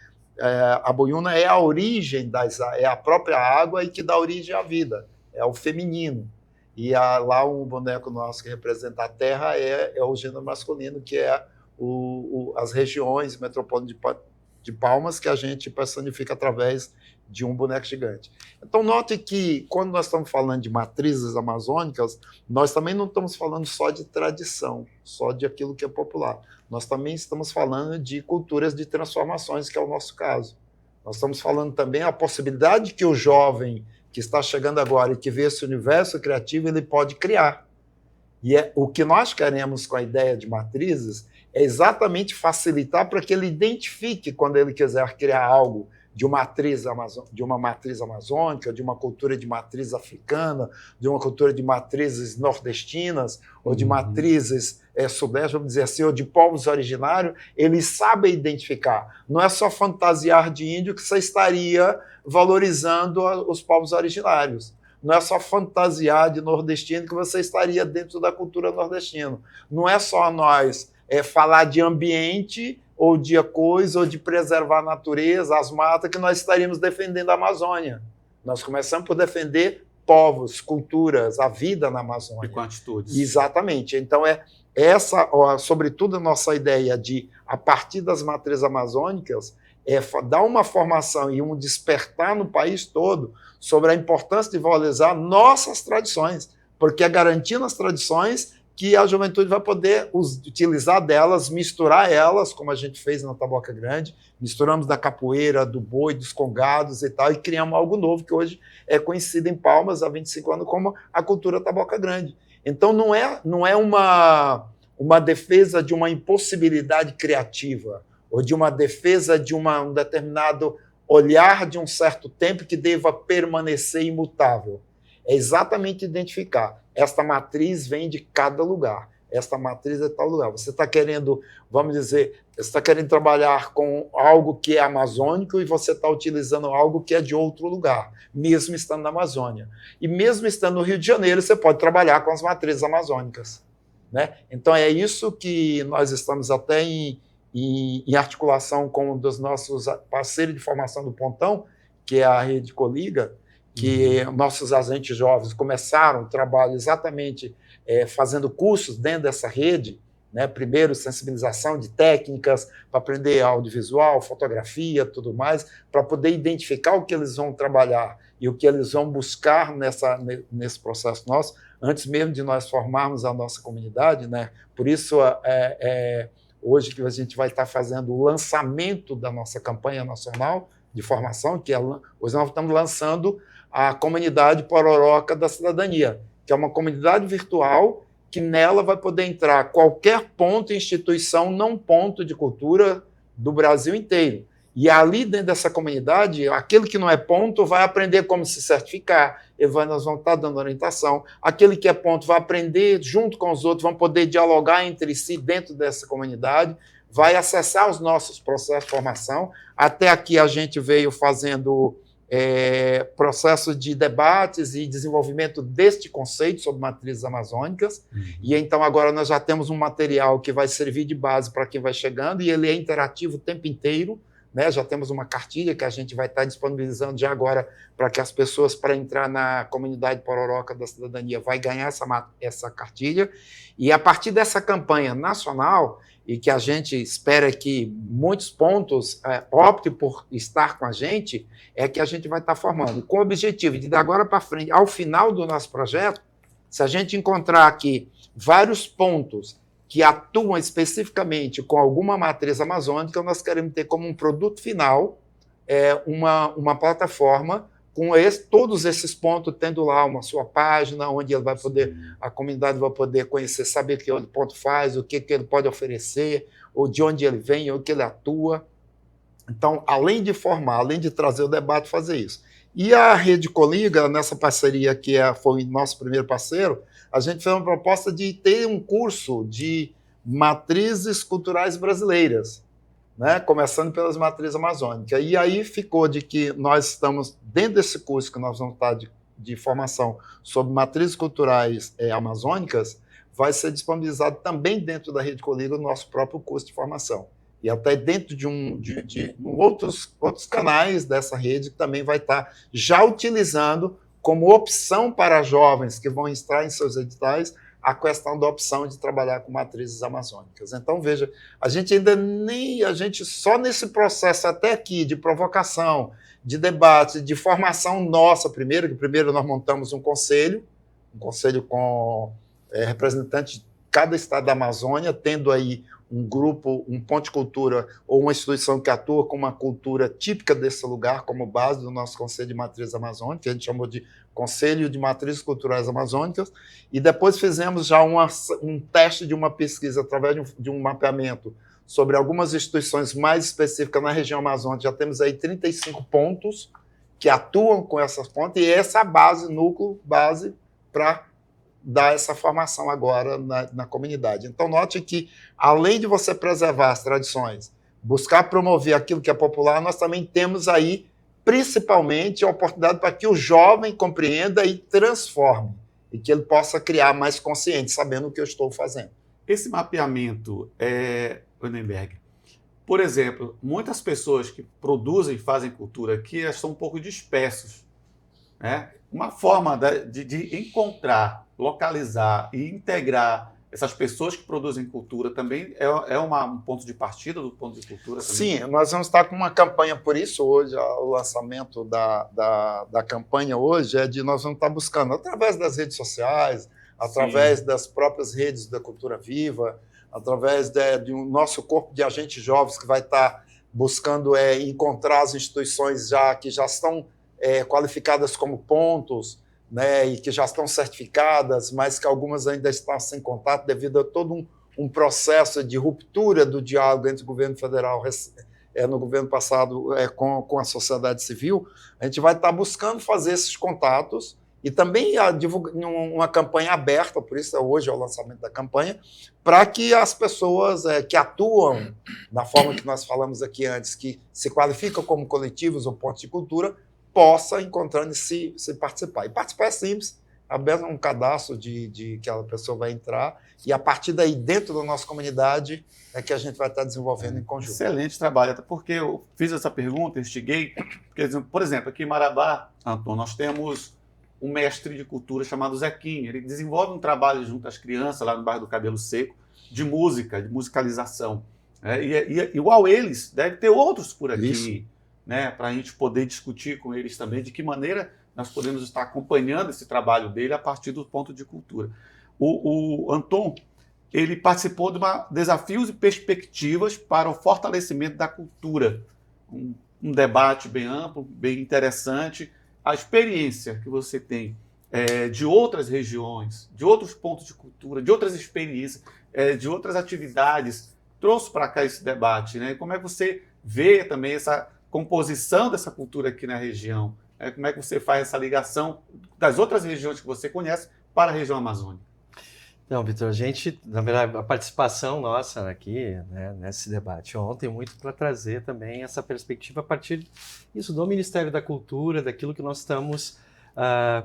a boiuna é a origem é a própria água e que dá origem à vida, é o feminino. E lá um boneco nosso que representa a terra é o gênero masculino, que é as regiões metropolitanas de Palmas, que a gente personifica através de um boneco gigante. Então, note que, quando nós estamos falando de matrizes amazônicas, nós também não estamos falando só de tradição, só de aquilo que é popular. Nós também estamos falando de culturas de transformações, que é o nosso caso. Nós estamos falando também a possibilidade que o jovem que está chegando agora e que vê esse universo criativo, ele pode criar. E o que nós queremos com a ideia de matrizes é exatamente facilitar para que ele identifique, quando ele quiser criar algo de uma matriz amazônica, de uma cultura de matriz africana, de uma cultura de matrizes nordestinas, ou de matrizes sudeste, vamos dizer assim, ou de povos originários, eles sabem identificar. Não é só fantasiar de índio que você estaria valorizando os povos originários. Não é só fantasiar de nordestino que você estaria dentro da cultura nordestina. Não é só nós falar de ambiente ou de coisa, ou de preservar a natureza, as matas, que nós estaríamos defendendo a Amazônia. Nós começamos por defender povos, culturas, a vida na Amazônia. E com atitudes. Exatamente. Então, essa, sobretudo, a nossa ideia de, a partir das matrizes amazônicas, dar uma formação e um despertar no país todo sobre a importância de valorizar nossas tradições, porque é garantindo as tradições que a juventude vai poder utilizar delas, misturar elas, como a gente fez na Taboca Grande, misturamos da capoeira, do boi, dos congados e tal, e criamos algo novo que hoje é conhecido em Palmas, há 25 anos, como a cultura Taboca Grande. Então não é uma defesa de uma impossibilidade criativa, ou de uma defesa de um determinado olhar de um certo tempo que deva permanecer imutável. É exatamente identificar. Esta matriz vem de cada lugar. Esta matriz é tal lugar. Você está querendo, vamos dizer, você está querendo trabalhar com algo que é amazônico e você está utilizando algo que é de outro lugar, mesmo estando na Amazônia. E mesmo estando no Rio de Janeiro, você pode trabalhar com as matrizes amazônicas, né? Então é isso que nós estamos até em articulação com um dos nossos parceiros de formação do Pontão, que é a Rede Coliga, que nossos agentes jovens começaram o trabalho exatamente fazendo cursos dentro dessa rede, né? Primeiro, sensibilização de técnicas para aprender audiovisual, fotografia, tudo mais, para poder identificar o que eles vão trabalhar e o que eles vão buscar nesse processo nosso, antes mesmo de nós formarmos a nossa comunidade, né? Por isso, hoje que a gente vai estar fazendo o lançamento da nossa campanha nacional de formação, que hoje nós estamos lançando a Comunidade Pororoca da Cidadania, que é uma comunidade virtual que nela vai poder entrar qualquer ponto e instituição, não ponto de cultura do Brasil inteiro. E ali dentro dessa comunidade, aquele que não é ponto vai aprender como se certificar, nós vamos estar dando orientação. Aquele que é ponto vai aprender junto com os outros, vão poder dialogar entre si dentro dessa comunidade, vai acessar os nossos processos de formação. Até aqui a gente veio fazendo processo de debates e desenvolvimento deste conceito sobre matrizes amazônicas, e então agora nós já temos um material que vai servir de base para quem vai chegando, e ele é interativo o tempo inteiro, né? Já temos uma cartilha que a gente vai estar disponibilizando já agora para que as pessoas, para entrar na Comunidade Pororoca da Cidadania, vai ganhar essa cartilha, e a partir dessa campanha nacional, e que a gente espera que muitos pontos optem por estar com a gente, é que a gente vai estar formando, com o objetivo de, de agora para frente, ao final do nosso projeto, se a gente encontrar aqui vários pontos que atuam especificamente com alguma matriz amazônica, nós queremos ter como um produto final uma plataforma com todos esses pontos, tendo lá uma sua página, onde ele vai poder, a comunidade vai poder conhecer, saber o que o ponto faz, o que ele pode oferecer, ou de onde ele vem, ou o que ele atua. Então, além de formar, além de trazer o debate, fazer isso. E a Rede Coliga, nessa parceria que foi o nosso primeiro parceiro, a gente fez uma proposta de ter um curso de matrizes culturais brasileiras, né? Começando pelas matrizes amazônicas. E aí ficou de que nós estamos, dentro desse curso que nós vamos estar de formação sobre matrizes culturais amazônicas, vai ser disponibilizado também dentro da Rede Coliga o nosso próprio curso de formação. E até dentro de outros canais dessa rede que também vai estar já utilizando como opção para jovens que vão entrar em seus editais a questão da opção de trabalhar com matrizes amazônicas. Então, veja, a gente só nesse processo até aqui de provocação, de debate, de formação nossa primeiro, que primeiro nós montamos um conselho com representantes de cada estado da Amazônia, tendo aí um grupo, um ponto de cultura ou uma instituição que atua com uma cultura típica desse lugar como base do nosso Conselho de Matrizes Amazônicas, que a gente chamou de Conselho de Matrizes Culturais Amazônicas, e depois fizemos já um teste de uma pesquisa através de um mapeamento sobre algumas instituições mais específicas na região amazônica. Já temos aí 35 pontos que atuam com essas pontes, e essa base, núcleo, base, para dar essa formação agora na comunidade. Então, note que, além de você preservar as tradições, buscar promover aquilo que é popular, nós também temos aí, principalmente, a oportunidade para que o jovem compreenda e transforme, e que ele possa criar mais consciente, sabendo o que eu estou fazendo. Esse mapeamento, Lindenberg, por exemplo, muitas pessoas que produzem e fazem cultura aqui são um pouco dispersos, né? Uma forma de encontrar, localizar e integrar essas pessoas que produzem cultura também é um ponto de partida do ponto de cultura também? Sim, nós vamos estar com uma campanha por isso hoje. O lançamento da campanha hoje nós vamos estar buscando, através das redes sociais, através das próprias redes da Cultura Viva, através de um nosso corpo de agentes jovens que vai estar buscando encontrar as instituições que já estão qualificadas como pontos, né, e que já estão certificadas, mas que algumas ainda estão sem contato devido a todo um processo de ruptura do diálogo entre o governo federal no governo passado com a sociedade civil. A gente vai estar buscando fazer esses contatos e também uma campanha aberta, por isso hoje é o lançamento da campanha, para que as pessoas que atuam da forma que nós falamos aqui antes, que se qualificam como coletivos ou pontos de cultura, possa encontrando se participar. E participar é simples, aberto um cadastro que a pessoa vai entrar, e a partir daí, dentro da nossa comunidade, é que a gente vai estar desenvolvendo em conjunto. Excelente trabalho, até porque eu fiz essa pergunta, instiguei, porque, por exemplo, aqui em Marabá, Antônio, nós temos um mestre de cultura chamado Zequinha. Ele desenvolve um trabalho junto às crianças, lá no bairro do Cabelo Seco, de música, de musicalização. E igual eles, deve ter outros por aqui. Isso. Né, para a gente poder discutir com eles também de que maneira nós podemos estar acompanhando esse trabalho dele a partir do ponto de cultura. O Anton, ele participou de Desafios e Perspectivas para o Fortalecimento da Cultura, um debate bem amplo, bem interessante. A experiência que você tem de outras regiões, de outros pontos de cultura, de outras experiências, de outras atividades, trouxe para cá esse debate, né? Como é que você vê também essa composição dessa cultura aqui na região? Como é que você faz essa ligação das outras regiões que você conhece para a região amazônica? Então, Vitor, a gente, na verdade, a participação nossa aqui, né, nesse debate ontem, muito para trazer também essa perspectiva a partir disso, do Ministério da Cultura, daquilo que nós estamos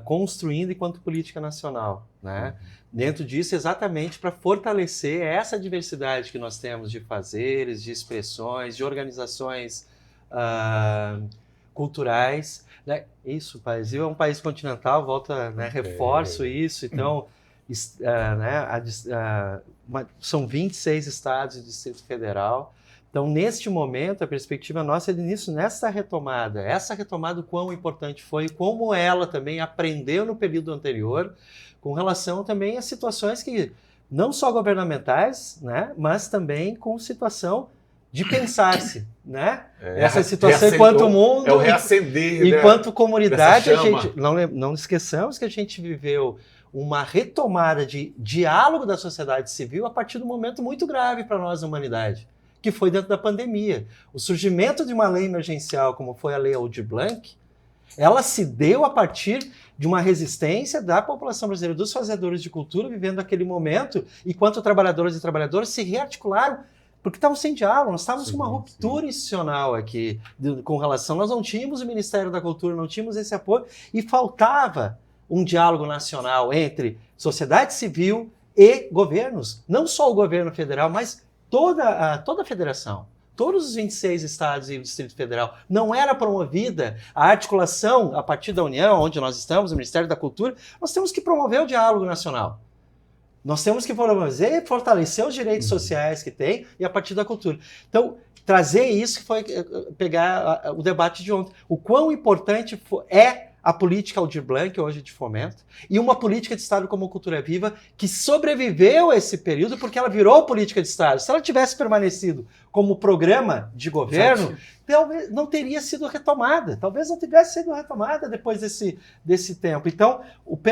construindo enquanto política nacional, né? Dentro disso, exatamente para fortalecer essa diversidade que nós temos de fazeres, de expressões, de organizações culturais, né? Isso, o Brasil é um país continental, reforço isso, então são 26 estados e Distrito Federal. Então, neste momento, a perspectiva nossa é de início nessa retomada. Essa retomada, o quão importante foi, como ela também aprendeu no período anterior, com relação também a situações que, não só governamentais, né, mas também com situação de pensar-se, né? Essa situação enquanto mundo, o reacender, enquanto comunidade, a gente não esqueçamos que a gente viveu uma retomada de diálogo da sociedade civil a partir de um momento muito grave para nós, a humanidade, que foi dentro da pandemia. O surgimento de uma lei emergencial, como foi a Lei Aldir Blanc, ela se deu a partir de uma resistência da população brasileira, dos fazedores de cultura, vivendo aquele momento, enquanto trabalhadores e trabalhadoras se rearticularam, porque estavam sem diálogo, nós estávamos com uma ruptura institucional aqui, com relação, nós não tínhamos o Ministério da Cultura, não tínhamos esse apoio, e faltava um diálogo nacional entre sociedade civil e governos, não só o governo federal, mas toda a federação, todos os 26 estados e o Distrito Federal. Não era promovida a articulação a partir da União, onde nós estamos, o Ministério da Cultura. Nós temos que promover o diálogo nacional. Nós temos que promover e fortalecer os direitos sociais que tem e a partir da cultura. Então, trazer isso que foi pegar o debate de ontem. O quão importante é a política Aldir Blanc, hoje de fomento, e uma política de Estado como Cultura Viva, que sobreviveu a esse período porque ela virou política de Estado. Se ela tivesse permanecido como programa de governo, talvez não teria sido retomada. Talvez não tivesse sido retomada depois desse tempo. Então,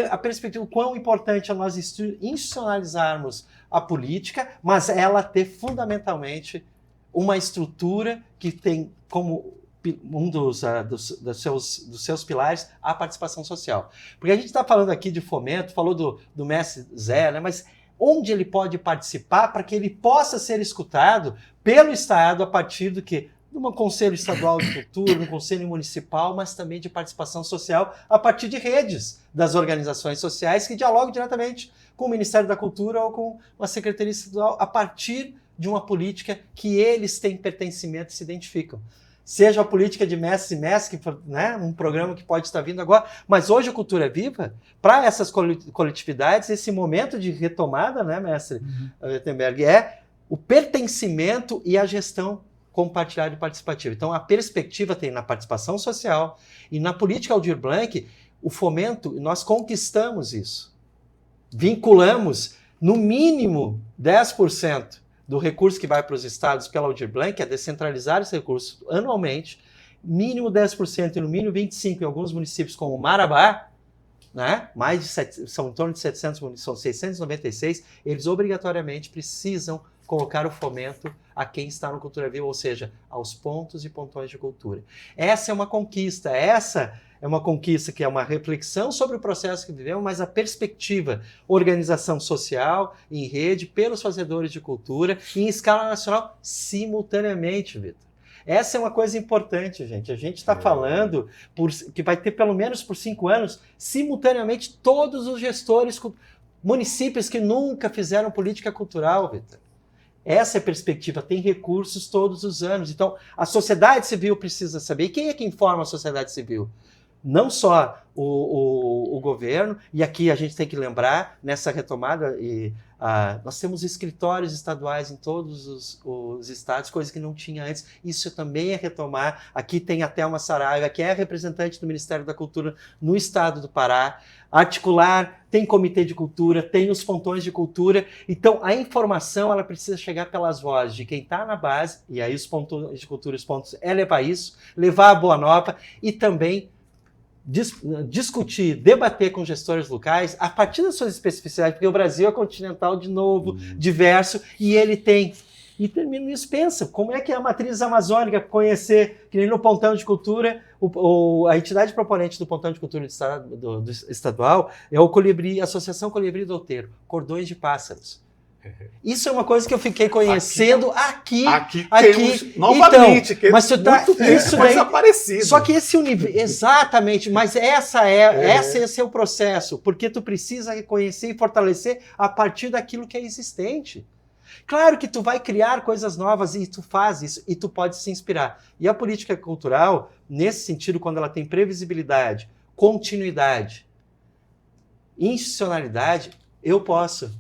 a perspectiva, o quão importante é nós institucionalizarmos a política, mas ela ter fundamentalmente uma estrutura que tem como um dos seus pilares a participação social. Porque a gente está falando aqui de fomento, falou do mestre Zé, né? Mas onde ele pode participar para que ele possa ser escutado pelo Estado a partir do que? De um conselho estadual de cultura, de um conselho municipal, mas também de participação social a partir de redes das organizações sociais que dialogam diretamente com o Ministério da Cultura ou com a Secretaria Estadual a partir de uma política que eles têm pertencimento e se identificam. Seja a política de mestres e mestres, né, um programa que pode estar vindo agora, mas hoje a Cultura Viva, para essas coletividades, esse momento de retomada, né, mestre Wittenberg, é o pertencimento e a gestão compartilhada e participativa. Então, a perspectiva tem na participação social e na política Aldir Blanc, o fomento, nós conquistamos isso. Vinculamos, no mínimo, 10% do recurso que vai para os estados pela Aldir Blanc, é descentralizar esse recurso anualmente, mínimo 10% e no mínimo 25% em alguns municípios como Marabá, né? São em torno de 700, são 696, eles obrigatoriamente precisam colocar o fomento a quem está no Cultura Viva, ou seja, aos pontos e pontões de cultura. Essa é uma conquista, que é uma reflexão sobre o processo que vivemos, mas a perspectiva, organização social, em rede, pelos fazedores de cultura, em escala nacional, simultaneamente, Vitor. Essa é uma coisa importante, gente. A gente está falando que vai ter, pelo menos por 5 anos, simultaneamente, todos os gestores, municípios que nunca fizeram política cultural, Vitor. Essa é a perspectiva, tem recursos todos os anos. Então, a sociedade civil precisa saber. E quem é que informa a sociedade civil? Não só o governo, e aqui a gente tem que lembrar, nessa retomada, nós temos escritórios estaduais em todos os estados, coisa que não tinha antes. Isso também é retomar. Aqui tem a Thelma Saraiva, que é representante do Ministério da Cultura no estado do Pará. Articular, tem comitê de cultura, tem os pontões de cultura. Então, a informação ela precisa chegar pelas vozes de quem está na base, e aí os pontões de cultura, os pontos, é levar isso, levar a boa nova e também discutir, debater com gestores locais a partir das suas especificidades, porque o Brasil é continental de novo, diverso, e ele tem. E termino isso, pensa, como é que é a matriz amazônica, conhecer, que nem no Pontão de Cultura, a entidade proponente do Pontão de Cultura do estadual é o Colibri, a Associação Colibri do Outeiro, Cordões de Pássaros. Isso é uma coisa que eu fiquei conhecendo aqui. Temos novamente, então, mas isso daí desaparecido. Só que esse universo, exatamente, mas esse é o processo, porque tu precisa reconhecer e fortalecer a partir daquilo que é existente. Claro que tu vai criar coisas novas e tu faz isso e tu pode se inspirar. E a política cultural, nesse sentido, quando ela tem previsibilidade, continuidade, institucionalidade, eu posso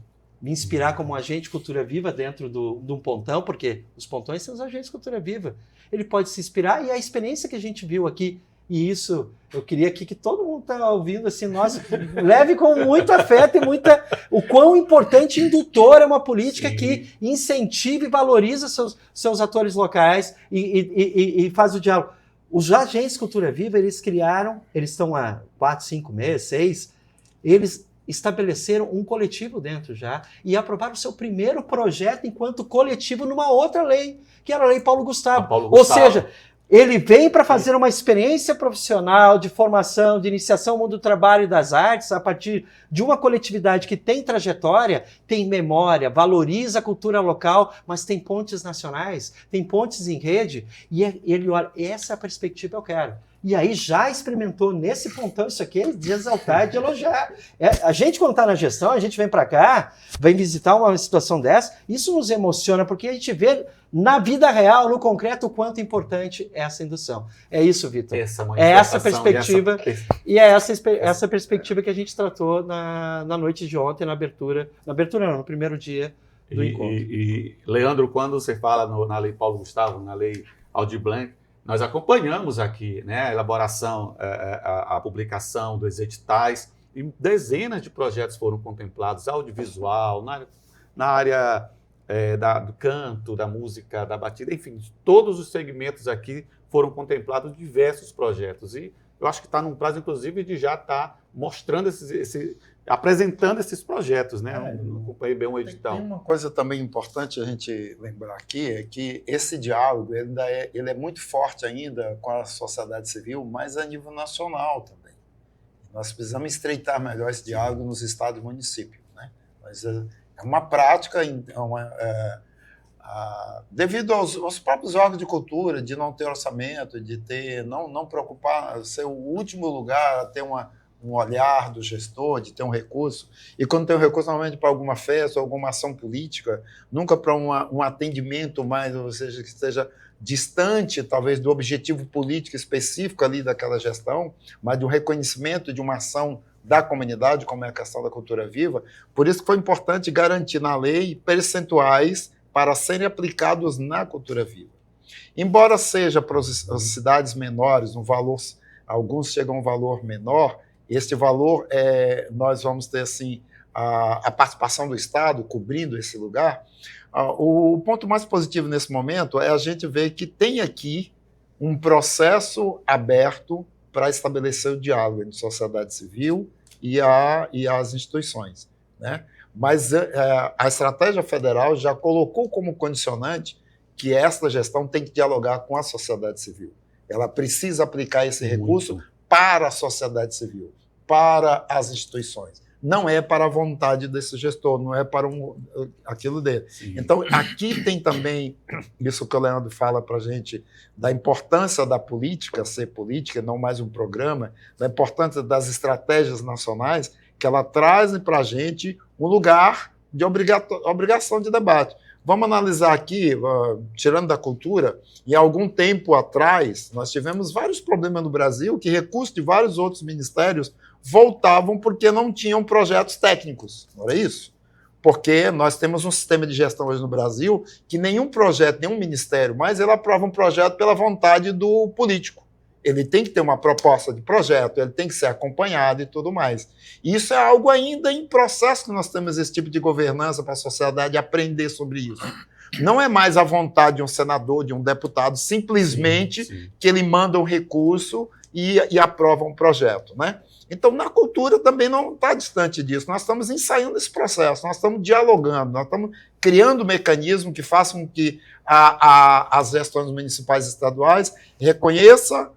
me inspirar como um agente de cultura viva dentro de um pontão, porque os pontões são os agentes de cultura viva. Ele pode se inspirar e a experiência que a gente viu aqui, e isso eu queria aqui que todo mundo está ouvindo, assim, nós leve com muito afeto e o quão importante e indutor é uma política que incentiva e valoriza seus atores locais e faz o diálogo. Os agentes de cultura viva, eles estão há 4, 5 meses, 6, eles estabeleceram um coletivo dentro já e aprovaram o seu primeiro projeto enquanto coletivo numa outra lei, que era a Lei Paulo Gustavo. Ou seja, ele vem para fazer uma experiência profissional de formação, de iniciação ao mundo do trabalho e das artes a partir de uma coletividade que tem trajetória, tem memória, valoriza a cultura local, mas tem pontes nacionais, tem pontes em rede, e ele olha, essa é a perspectiva que eu quero. E aí já experimentou nesse pontão isso aqui, de exaltar, de elogiar. A gente, quando está na gestão, a gente vem para cá, vem visitar uma situação dessa, isso nos emociona, porque a gente vê na vida real, no concreto, o quanto importante é essa indução. É isso, Vitor. É essa perspectiva, e é essa perspectiva que a gente tratou na noite de ontem, no primeiro dia do encontro. E, Leandro, quando você fala na Lei Paulo Gustavo, na Lei Aldir Blanc, nós acompanhamos aqui, né, a elaboração, a publicação dos editais, e dezenas de projetos foram contemplados, audiovisual, na área do canto, da música, da batida, enfim, todos os segmentos aqui foram contemplados diversos projetos. E eu acho que está num prazo, inclusive, de já estar mostrando apresentando esses projetos, né? Eu acompanhei bem o edital. Tem uma coisa também importante a gente lembrar aqui, é que esse diálogo ele é muito forte ainda com a sociedade civil, mas a nível nacional também. Nós precisamos estreitar melhor esse diálogo nos estados e municípios, né? Mas é uma prática, devido aos próprios órgãos de cultura, de não ter orçamento, de não preocupar, ser o último lugar a ter um olhar do gestor, de ter um recurso, e quando tem um recurso, normalmente para alguma festa, alguma ação política, nunca para um atendimento mais, ou seja, que esteja distante, talvez, do objetivo político específico ali daquela gestão, mas de um reconhecimento de uma ação da comunidade, como é a questão da cultura viva. Por isso que foi importante garantir na lei percentuais para serem aplicados na cultura viva. Embora seja para as cidades menores, alguns chegam a um valor menor, este valor, nós vamos ter assim, a participação do Estado cobrindo esse lugar. O ponto mais positivo nesse momento é a gente ver que tem aqui um processo aberto para estabelecer o diálogo entre a sociedade civil e as instituições, né? Mas a estratégia federal já colocou como condicionante que esta gestão tem que dialogar com a sociedade civil. Ela precisa aplicar esse recurso para a sociedade civil, para as instituições. Não é para a vontade desse gestor, não é para aquilo dele. Sim. Então, aqui tem também isso que o Leandro fala para a gente, da importância da política ser política, não mais um programa, da importância das estratégias nacionais, que ela traz para a gente um lugar de obrigação de debate. Vamos analisar aqui, tirando da cultura, em algum tempo atrás, nós tivemos vários problemas no Brasil que recursos de vários outros ministérios voltavam porque não tinham projetos técnicos, não era isso? Porque nós temos um sistema de gestão hoje no Brasil que nenhum projeto, nenhum ministério, mas ele aprova um projeto pela vontade do político. Ele tem que ter uma proposta de projeto, ele tem que ser acompanhado e tudo mais. E isso é algo ainda em processo que nós temos esse tipo de governança para a sociedade aprender sobre isso. Não é mais a vontade de um senador, de um deputado, simplesmente que ele manda um recurso e aprova um projeto, né? Então, na cultura também não está distante disso. Nós estamos ensaiando esse processo, nós estamos dialogando, nós estamos criando mecanismos que façam que as gestões municipais e estaduais reconheçam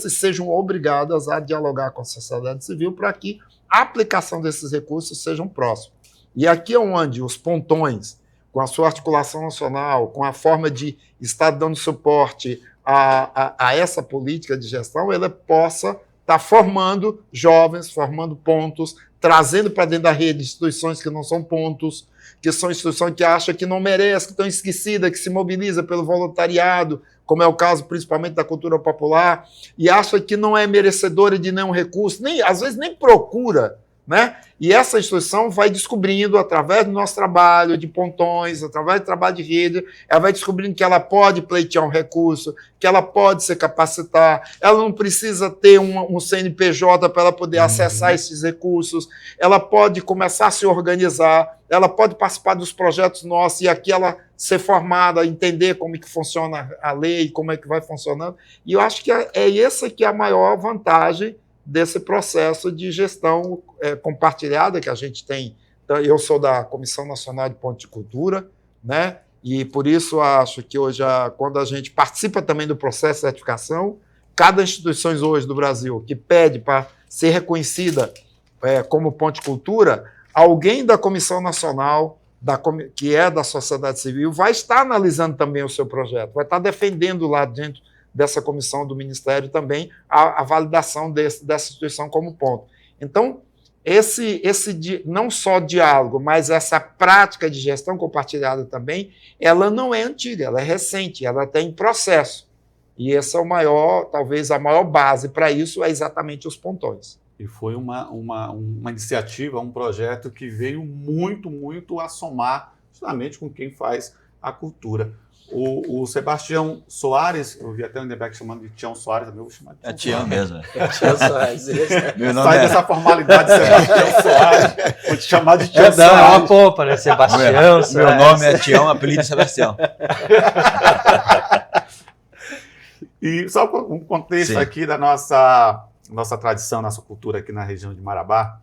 e sejam obrigadas a dialogar com a sociedade civil para que a aplicação desses recursos sejam próximos. E aqui é onde os pontões, com a sua articulação nacional, com a forma de estar dando suporte a essa política de gestão, ela possa estar formando jovens, formando pontos, trazendo para dentro da rede instituições que não são pontos, que são instituições que acham que não merecem, que estão esquecidas, que se mobilizam pelo voluntariado, como é o caso principalmente da cultura popular, e acha que não é merecedora de nenhum recurso, às vezes nem procura, né? E essa instituição vai descobrindo, através do nosso trabalho de pontões, através do trabalho de rede, ela vai descobrindo que ela pode pleitear um recurso, que ela pode se capacitar, ela não precisa ter um CNPJ para ela poder acessar esses recursos, ela pode começar a se organizar, ela pode participar dos projetos nossos e aqui ela ser formada, entender como é que funciona a lei, como é que vai funcionando. E eu acho que é essa que é a maior vantagem desse processo de gestão compartilhada que a gente tem. Então, eu sou da Comissão Nacional de Pontos de Cultura, né? E por isso acho que hoje, quando a gente participa também do processo de certificação, cada instituição hoje do Brasil que pede para ser reconhecida como ponto de cultura, alguém da Comissão Nacional, que é da sociedade civil, vai estar analisando também o seu projeto, vai estar defendendo lá dentro dessa comissão do Ministério também a validação dessa instituição como ponto. Então, esse não só diálogo, mas essa prática de gestão compartilhada também, ela não é antiga, ela é recente, ela está em processo. E esse é talvez a maior base para isso é exatamente os pontões. E foi uma iniciativa, um projeto que veio muito a somar justamente com quem faz a cultura. O Sebastião Soares, eu vi até o Lindenberg chamando de Tião Soares, eu vou chamar de Tião mesmo. Tião Soares. Sai dessa formalidade, Sebastião Soares, vou te chamar de Tião Soares. É uma polpa, né? Sebastião Soares. Meu nome é Tião, apelido Sebastião. E só um contexto aqui da nossa nossa tradição, nossa cultura aqui na região de Marabá,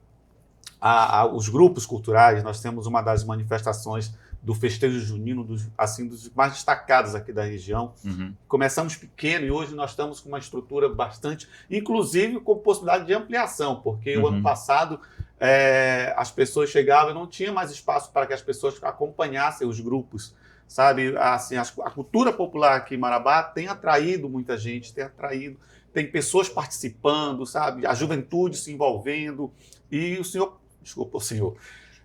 os grupos culturais, nós temos uma das manifestações do festejo junino, dos mais destacados aqui da região. Começamos pequeno e hoje nós estamos com uma estrutura bastante, inclusive com possibilidade de ampliação, porque o ano passado as pessoas chegavam e não tinha mais espaço para que as pessoas acompanhassem os grupos, sabe? Assim, a cultura popular aqui em Marabá tem atraído muita gente, tem pessoas participando, sabe? A juventude se envolvendo. E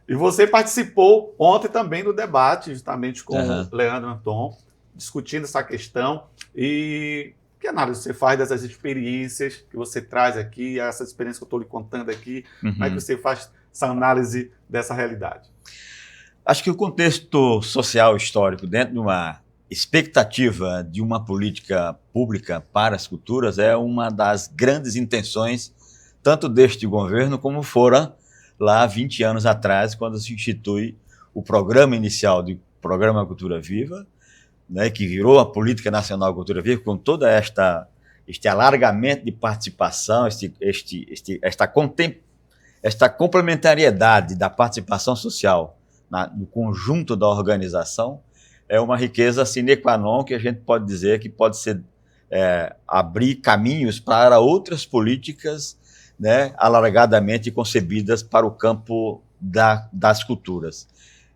e você participou ontem também do debate, justamente com o Leandro Anton, discutindo essa questão. E que análise você faz dessas experiências que você traz aqui, essa experiência que eu estou lhe contando aqui, como é que você faz essa análise dessa realidade? Acho que o contexto social histórico, dentro de uma expectativa de uma política pública para as culturas, é uma das grandes intenções, tanto deste governo como fora lá 20 anos atrás, quando se institui o programa inicial do Programa Cultura Viva, né, que virou a Política Nacional Cultura Viva, com todo este alargamento de participação, esta complementariedade da participação social no conjunto da organização, é uma riqueza sine qua non que a gente pode dizer que pode ser abrir caminhos para outras políticas, né, alargadamente concebidas para o campo das culturas.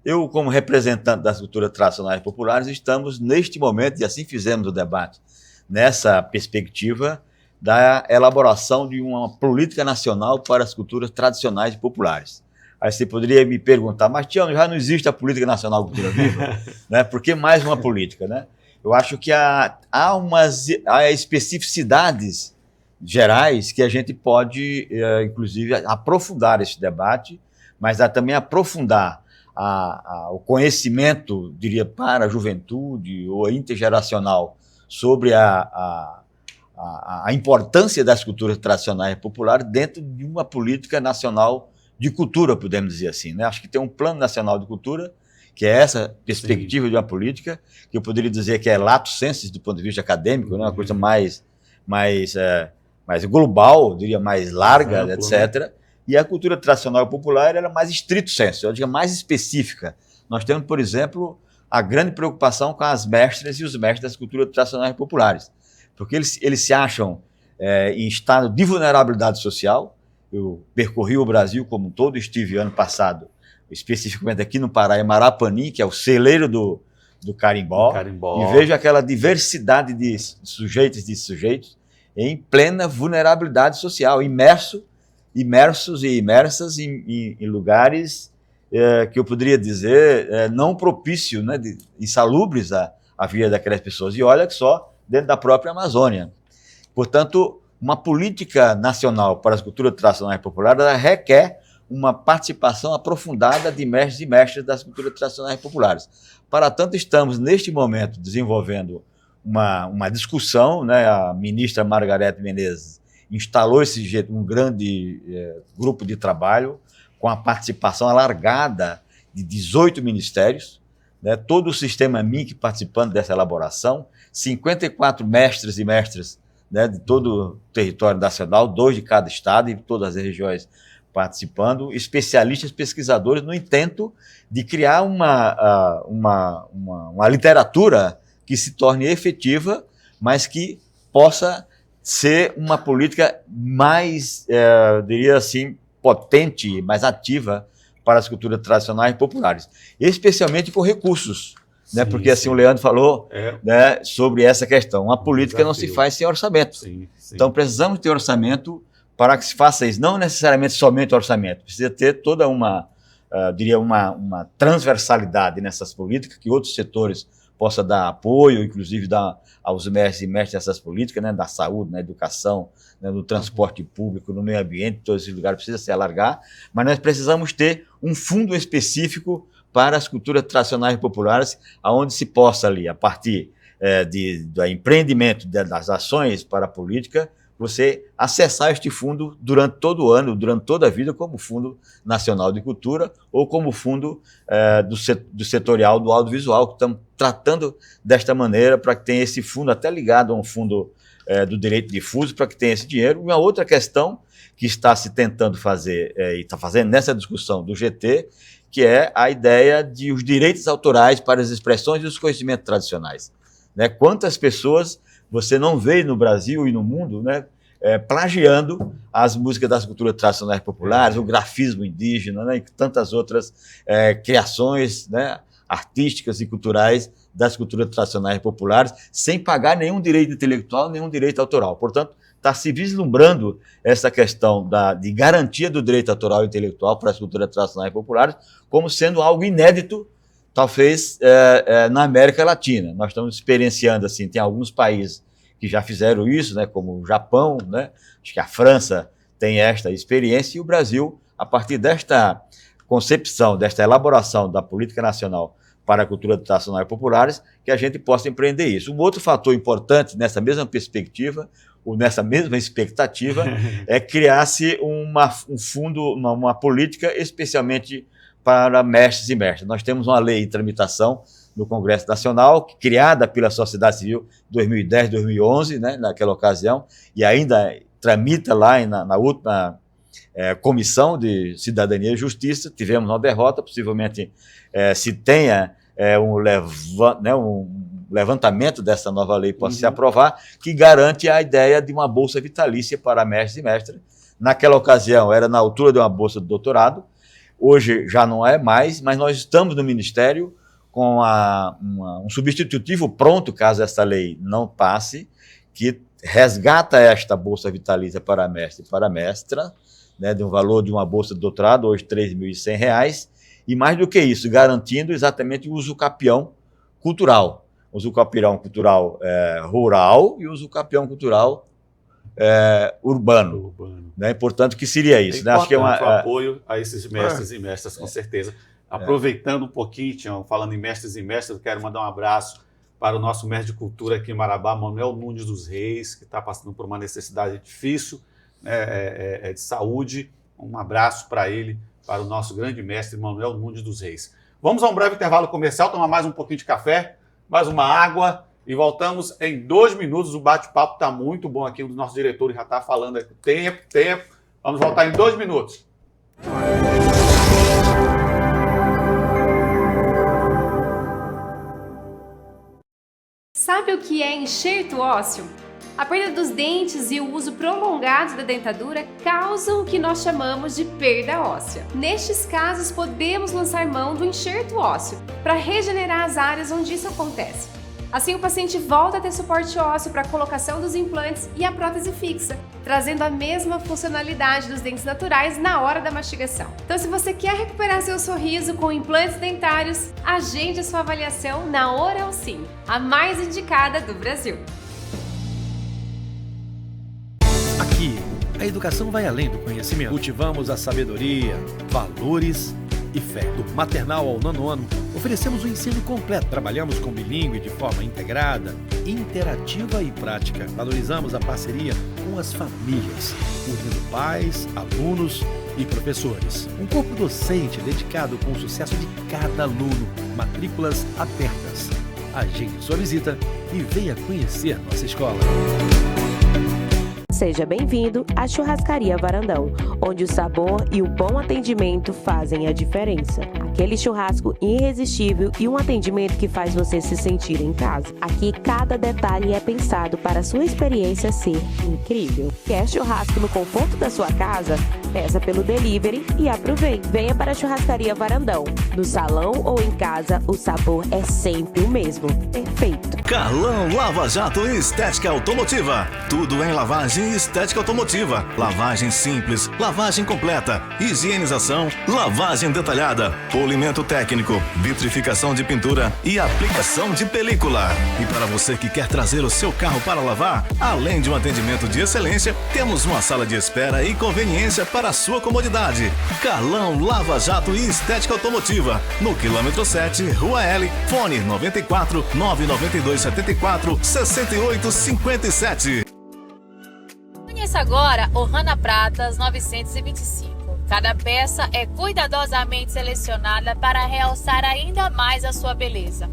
Eu, como representante das culturas tradicionais populares, estamos neste momento, e assim fizemos o debate, nessa perspectiva da elaboração de uma política nacional para as culturas tradicionais e populares. Aí você poderia me perguntar, mas Tião, já não existe a Política Nacional Cultura Viva? Né? Por que mais uma política? Né? Eu acho que há especificidades gerais que a gente pode, inclusive, aprofundar esse debate, mas também aprofundar o conhecimento, diria, para a juventude ou intergeracional sobre a importância das culturas tradicionais e populares dentro de uma política nacional de cultura, podemos dizer assim. Né? Acho que tem um plano nacional de cultura, que é essa perspectiva de uma política, que eu poderia dizer que é lato sensu do ponto de vista acadêmico, né? Uma coisa mais global, diria, mais larga, etc. E a cultura tradicional e popular era mais estrito sensu, eu diria mais específica. Nós temos, por exemplo, a grande preocupação com as mestras e os mestres das culturas tradicionais e populares, porque eles se acham em estado de vulnerabilidade social. Eu percorri o Brasil como um todo, estive ano passado, especificamente aqui no Pará, em Marapanim, que é o celeiro do carimbó, e vejo aquela diversidade de sujeitos em plena vulnerabilidade social, imersos e imersas em lugares que eu poderia dizer não propícios, né, insalubres à vida daquelas pessoas. E olha só, dentro da própria Amazônia. Portanto, uma política nacional para as culturas tradicionais e populares requer uma participação aprofundada de mestres e mestras das culturas tradicionais e populares. Para tanto, estamos, neste momento, desenvolvendo uma discussão, né? A ministra Margarete Menezes instalou um grande grupo de trabalho com a participação alargada de 18 ministérios, né? Todo o sistema MINC participando dessa elaboração, 54 mestres e mestras, né, de todo o território nacional, 2 de cada estado e todas as regiões participando, especialistas, pesquisadores, no intento de criar uma literatura que se torne efetiva, mas que possa ser uma política mais, diria assim, potente, mais ativa para as culturas tradicionais e populares, especialmente com recursos. Né, porque assim o Leandro falou né, sobre essa questão. Uma política não se faz sem orçamento. Então precisamos ter orçamento para que se faça isso. Não necessariamente somente orçamento. Precisa ter toda uma transversalidade nessas políticas, que outros setores possam dar apoio, inclusive dar aos mestres e mestras dessas políticas, né, da saúde, na educação, né, no transporte público, no meio ambiente, todos esses lugares precisa se alargar, mas nós precisamos ter um fundo específico para as culturas tradicionais e populares, onde se possa ali, a partir do empreendimento das ações para a política, você acessar este fundo durante todo o ano, durante toda a vida, como Fundo Nacional de Cultura ou como fundo do setorial do audiovisual, que estamos tratando desta maneira para que tenha esse fundo até ligado a um fundo do direito difuso para que tenha esse dinheiro. Uma outra questão que está se tentando fazer, e está fazendo nessa discussão do GT, que é a ideia de os direitos autorais para as expressões e os conhecimentos tradicionais. Né? Quantas pessoas você não vê no Brasil e no mundo, né, plagiando as músicas das culturas tradicionais populares, o grafismo indígena, né, e tantas outras criações, né, artísticas e culturais das culturas tradicionais populares, sem pagar nenhum direito intelectual, nenhum direito autoral. Portanto, está se vislumbrando essa questão de garantia do direito autoral e intelectual para as culturas tradicionais populares como sendo algo inédito, talvez, na América Latina. Nós estamos experienciando, assim, tem alguns países que já fizeram isso, né, como o Japão, né, acho que a França tem esta experiência, e o Brasil, a partir desta concepção, desta elaboração da política nacional para a cultura tradicional e populares, que a gente possa empreender isso. Um outro fator importante nessa mesma perspectiva, ou nessa mesma expectativa, é criar-se um fundo, uma política especialmente para mestres e mestras. Nós temos uma lei em tramitação no Congresso Nacional, criada pela sociedade civil em 2010, 2011, né, naquela ocasião, e ainda tramita lá na última Comissão de Cidadania e Justiça. Tivemos uma derrota, possivelmente se tenha um levantamento dessa nova lei possa se aprovar, que garante a ideia de uma bolsa vitalícia para mestres e mestras. Naquela ocasião era na altura de uma bolsa de doutorado, hoje já não é mais, mas nós estamos no Ministério com um substitutivo pronto, caso essa lei não passe, que resgata esta bolsa vitalícia para mestre e para mestra, né, de um valor de uma bolsa de doutorado, hoje R$ 3.100, e mais do que isso, garantindo exatamente o usucapião cultural. O usucapião cultural rural e o usucapião cultural urbano. Né? Portanto, que seria isso? Né? Acho que é o apoio a esses mestres e mestras, com certeza. Aproveitando um pouquinho, Tião, falando em mestres e mestras, eu quero mandar um abraço para o nosso mestre de cultura aqui em Marabá, Manuel Nunes dos Reis, que está passando por uma necessidade difícil, de saúde. Um abraço para ele, para o nosso grande mestre Manuel Nunes dos Reis. Vamos a um breve intervalo comercial, tomar mais um pouquinho de café, mais uma água, e voltamos em 2 minutos. O bate-papo está muito bom aqui, o nosso diretor já está falando aqui. Tempo. Vamos voltar em 2 minutos. Sabe o que é enxerto ósseo? A perda dos dentes e o uso prolongado da dentadura causam o que nós chamamos de perda óssea. Nestes casos, podemos lançar mão do enxerto ósseo para regenerar as áreas onde isso acontece. Assim, o paciente volta a ter suporte ósseo para a colocação dos implantes e a prótese fixa, trazendo a mesma funcionalidade dos dentes naturais na hora da mastigação. Então, se você quer recuperar seu sorriso com implantes dentários, agende a sua avaliação na Oral Sim, a mais indicada do Brasil. Aqui, a educação vai além do conhecimento. Cultivamos a sabedoria, valores e fé. Do maternal ao 9º ano, oferecemos um ensino completo. Trabalhamos com bilíngue de forma integrada, interativa e prática. Valorizamos a parceria com as famílias, unindo pais, alunos e professores. Um corpo docente dedicado com o sucesso de cada aluno. Matrículas abertas. Agende sua visita e venha conhecer nossa escola. Seja bem-vindo à Churrascaria Varandão, onde o sabor e o bom atendimento fazem a diferença. Aquele churrasco irresistível e um atendimento que faz você se sentir em casa. Aqui, cada detalhe é pensado para a sua experiência ser incrível. Quer churrasco no conforto da sua casa? Peça pelo delivery e aproveite. Venha para a Churrascaria Varandão. No salão ou em casa, o sabor é sempre o mesmo. Perfeito. Carlão Lava Jato e Estética Automotiva. Tudo em lavagem e estética automotiva. Lavagem simples, lavagem completa, higienização, lavagem detalhada, polimento técnico, vitrificação de pintura e aplicação de película. E para você que quer trazer o seu carro para lavar, além de um atendimento de excelência, temos uma sala de espera e conveniência para a sua comodidade. Carlão Lava Jato e Estética Automotiva. No quilômetro 7, Rua L, fone 94 992 74 68 57. Conheça agora o Hanna Pratas 925. Cada peça é cuidadosamente selecionada para realçar ainda mais a sua beleza.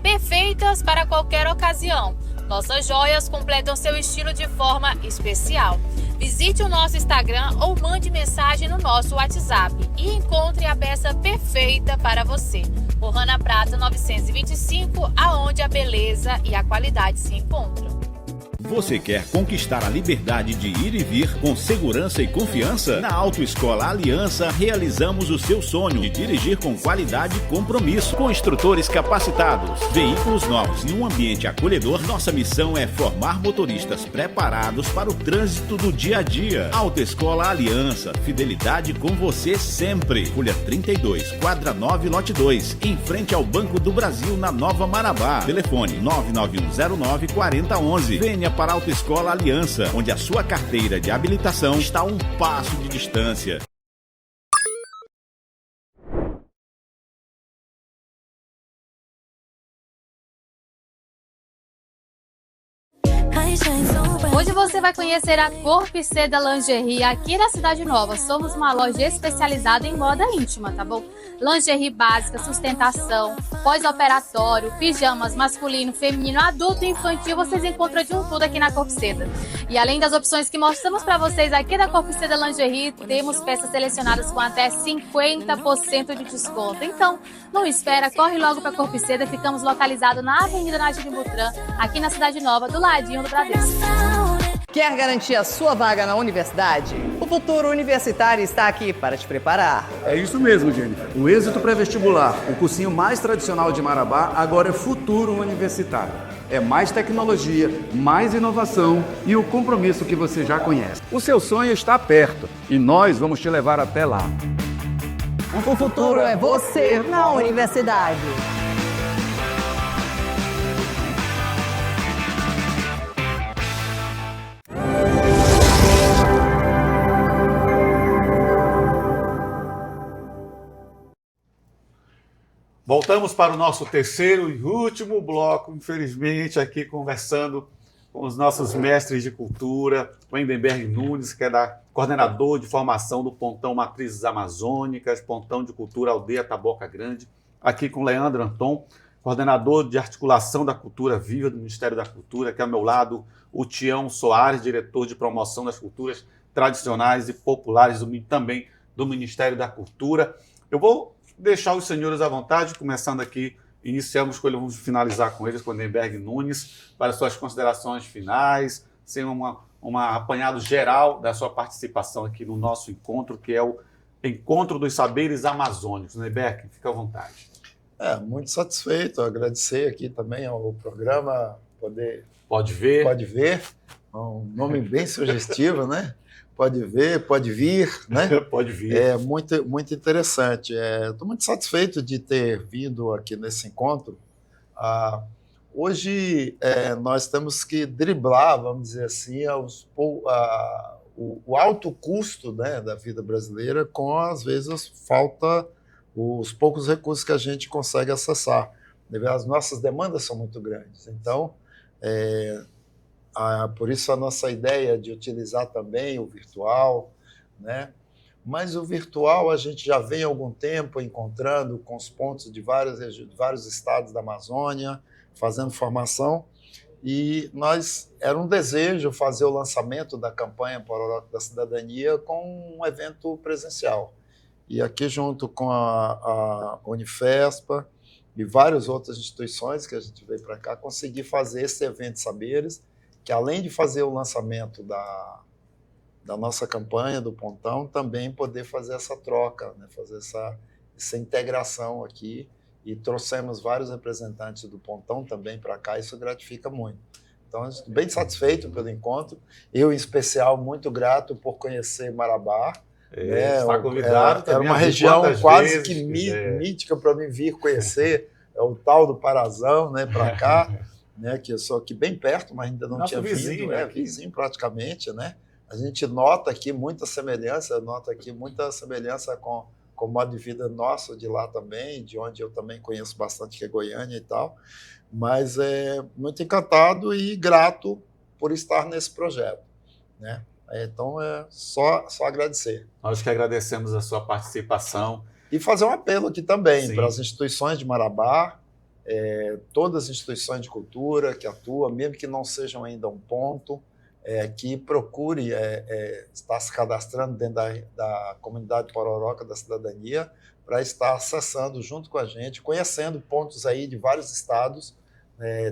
Perfeitas para qualquer ocasião, Nossas joias completam seu estilo de forma especial. Visite o nosso Instagram ou mande mensagem no nosso WhatsApp e encontre a peça perfeita para você. Ohana Prata 925, aonde a beleza e a qualidade se encontram. Você quer conquistar a liberdade de ir e vir com segurança e confiança? Na Autoescola Aliança, realizamos o seu sonho de dirigir com qualidade e compromisso, com instrutores capacitados, veículos novos e um ambiente acolhedor. Nossa missão é formar motoristas preparados para o trânsito do dia a dia. Autoescola Aliança, fidelidade com você sempre. Folha 32, quadra 9, lote 2, em frente ao Banco do Brasil, na Nova Marabá. Telefone 99109-4011. Venha para a Autoescola Aliança, onde a sua carteira de habilitação está a um passo de distância. Hoje você vai conhecer a Corpo Seda Lingerie aqui na Cidade Nova. Somos uma loja especializada em moda íntima, tá bom? Lingerie básica, sustentação, pós-operatório, pijamas masculino, feminino, adulto e infantil, vocês encontram de um tudo aqui na Corpo Seda. E além das opções que mostramos para vocês aqui da Corpo Seda Lingerie, temos peças selecionadas com até 50% de desconto. Então, não espera, corre logo para Corpo Seda. Ficamos localizados na Avenida Najib Butran, aqui na Cidade Nova, do ladinho do Bradesco. Quer garantir a sua vaga na universidade? O Futuro Universitário está aqui para te preparar. É isso mesmo, Jennifer. O êxito pré-vestibular, o cursinho mais tradicional de Marabá, agora é Futuro Universitário. É mais tecnologia, mais inovação e o compromisso que você já conhece. O seu sonho está perto e nós vamos te levar até lá. O futuro é você na universidade. Voltamos para o nosso terceiro e último bloco, infelizmente, aqui conversando com os nossos mestres de cultura, o Endenberg Nunes, que é coordenador de formação do Pontão Matrizes Amazônicas, Pontão de Cultura Aldeia Taboca Grande, aqui com Leandro Anton, coordenador de articulação da cultura viva do Ministério da Cultura, que ao meu lado, o Tião Soares, diretor de promoção das culturas tradicionais e populares também do Ministério da Cultura. Eu vou deixar os senhores à vontade, começando aqui, iniciamos com ele, vamos finalizar com eles, com o Endenberg Nunes, para suas considerações finais, sem um apanhado geral da sua participação aqui no nosso encontro, que é o Encontro dos Saberes Amazônicos. Endenberg, fica à vontade. Muito satisfeito, agradecer aqui também ao programa Pode Ver. Pode Ver, um nome bem sugestivo, né? Pode ver, pode vir, né? Pode vir. É muito, muito interessante. Estou muito satisfeito de ter vindo aqui nesse encontro. Hoje nós temos que driblar, vamos dizer assim, o alto custo, né, da vida brasileira com, às vezes, falta os poucos recursos que a gente consegue acessar. As nossas demandas são muito grandes. Então, por isso a nossa ideia de utilizar também o virtual, né? Mas o virtual a gente já vem há algum tempo encontrando com os pontos de vários estados da Amazônia, fazendo formação, e era um desejo fazer o lançamento da campanha Pororoca da Cidadania com um evento presencial. E aqui junto com a Unifespa e várias outras instituições que a gente veio para cá, conseguir fazer esse evento de saberes, que além de fazer o lançamento da nossa campanha do Pontão, também poder fazer essa troca, né? Fazer essa integração aqui, e trouxemos vários representantes do Pontão também para cá, isso gratifica muito. Então, estou bem satisfeito pelo encontro, eu, em especial, muito grato por conhecer Marabá. Está convidado também. Era uma região quase que mítica para mim vir conhecer, o tal do Parazão, né, para cá. Né, que eu sou aqui bem perto, mas ainda não tinha vindo, vizinho praticamente, né? A gente nota aqui muita semelhança, com o modo de vida nosso de lá também, de onde eu também conheço bastante, que é Goiânia e tal, mas muito encantado e grato por estar nesse projeto, né? Então é só agradecer. Nós que agradecemos a sua participação. E fazer um apelo aqui também para as instituições de Marabá, todas as instituições de cultura que atuam, mesmo que não sejam ainda um ponto, que procure estar se cadastrando dentro da comunidade Pororoca da Cidadania, para estar acessando junto com a gente, conhecendo pontos aí de vários estados,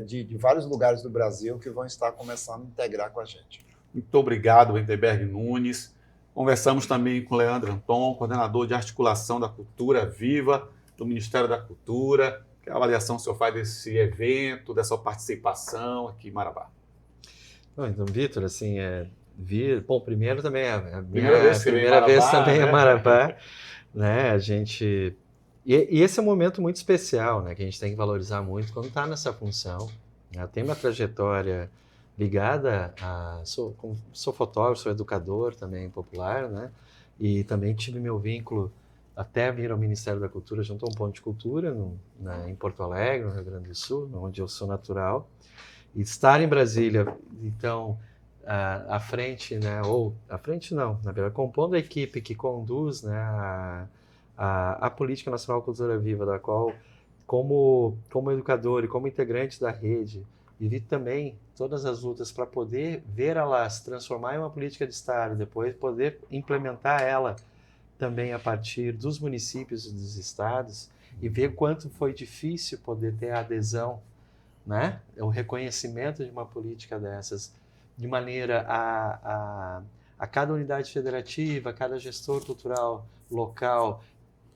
de vários lugares do Brasil, que vão estar começando a integrar com a gente. Muito obrigado, Winterberg Nunes. Conversamos também com Leandro Anton, coordenador de articulação da Cultura Viva, do Ministério da Cultura. Que avaliação o senhor faz desse evento, dessa participação aqui em Marabá? Então, Vitor, assim, bom, primeiro também é a primeira vez também é Marabá, né? A gente e esse é um momento muito especial, né? Que a gente tem que valorizar muito quando está nessa função. Né? Tem uma trajetória ligada a sou fotógrafo, sou educador também popular, né? E também tive meu vínculo até vir ao Ministério da Cultura junto a um ponto de cultura em Porto Alegre, no Rio Grande do Sul, onde eu sou natural. E estar em Brasília, então, à frente, né, ou à frente não, na verdade, compondo a equipe que conduz, né, a Política Nacional Cultura Viva, da qual, como educador e como integrante da rede, vivi também todas as lutas para poder ver ela se transformar em uma política de Estado, depois poder implementar ela também a partir dos municípios e dos estados, e ver quanto foi difícil poder ter a adesão, né? O reconhecimento de uma política dessas, de maneira a cada unidade federativa, a cada gestor cultural local,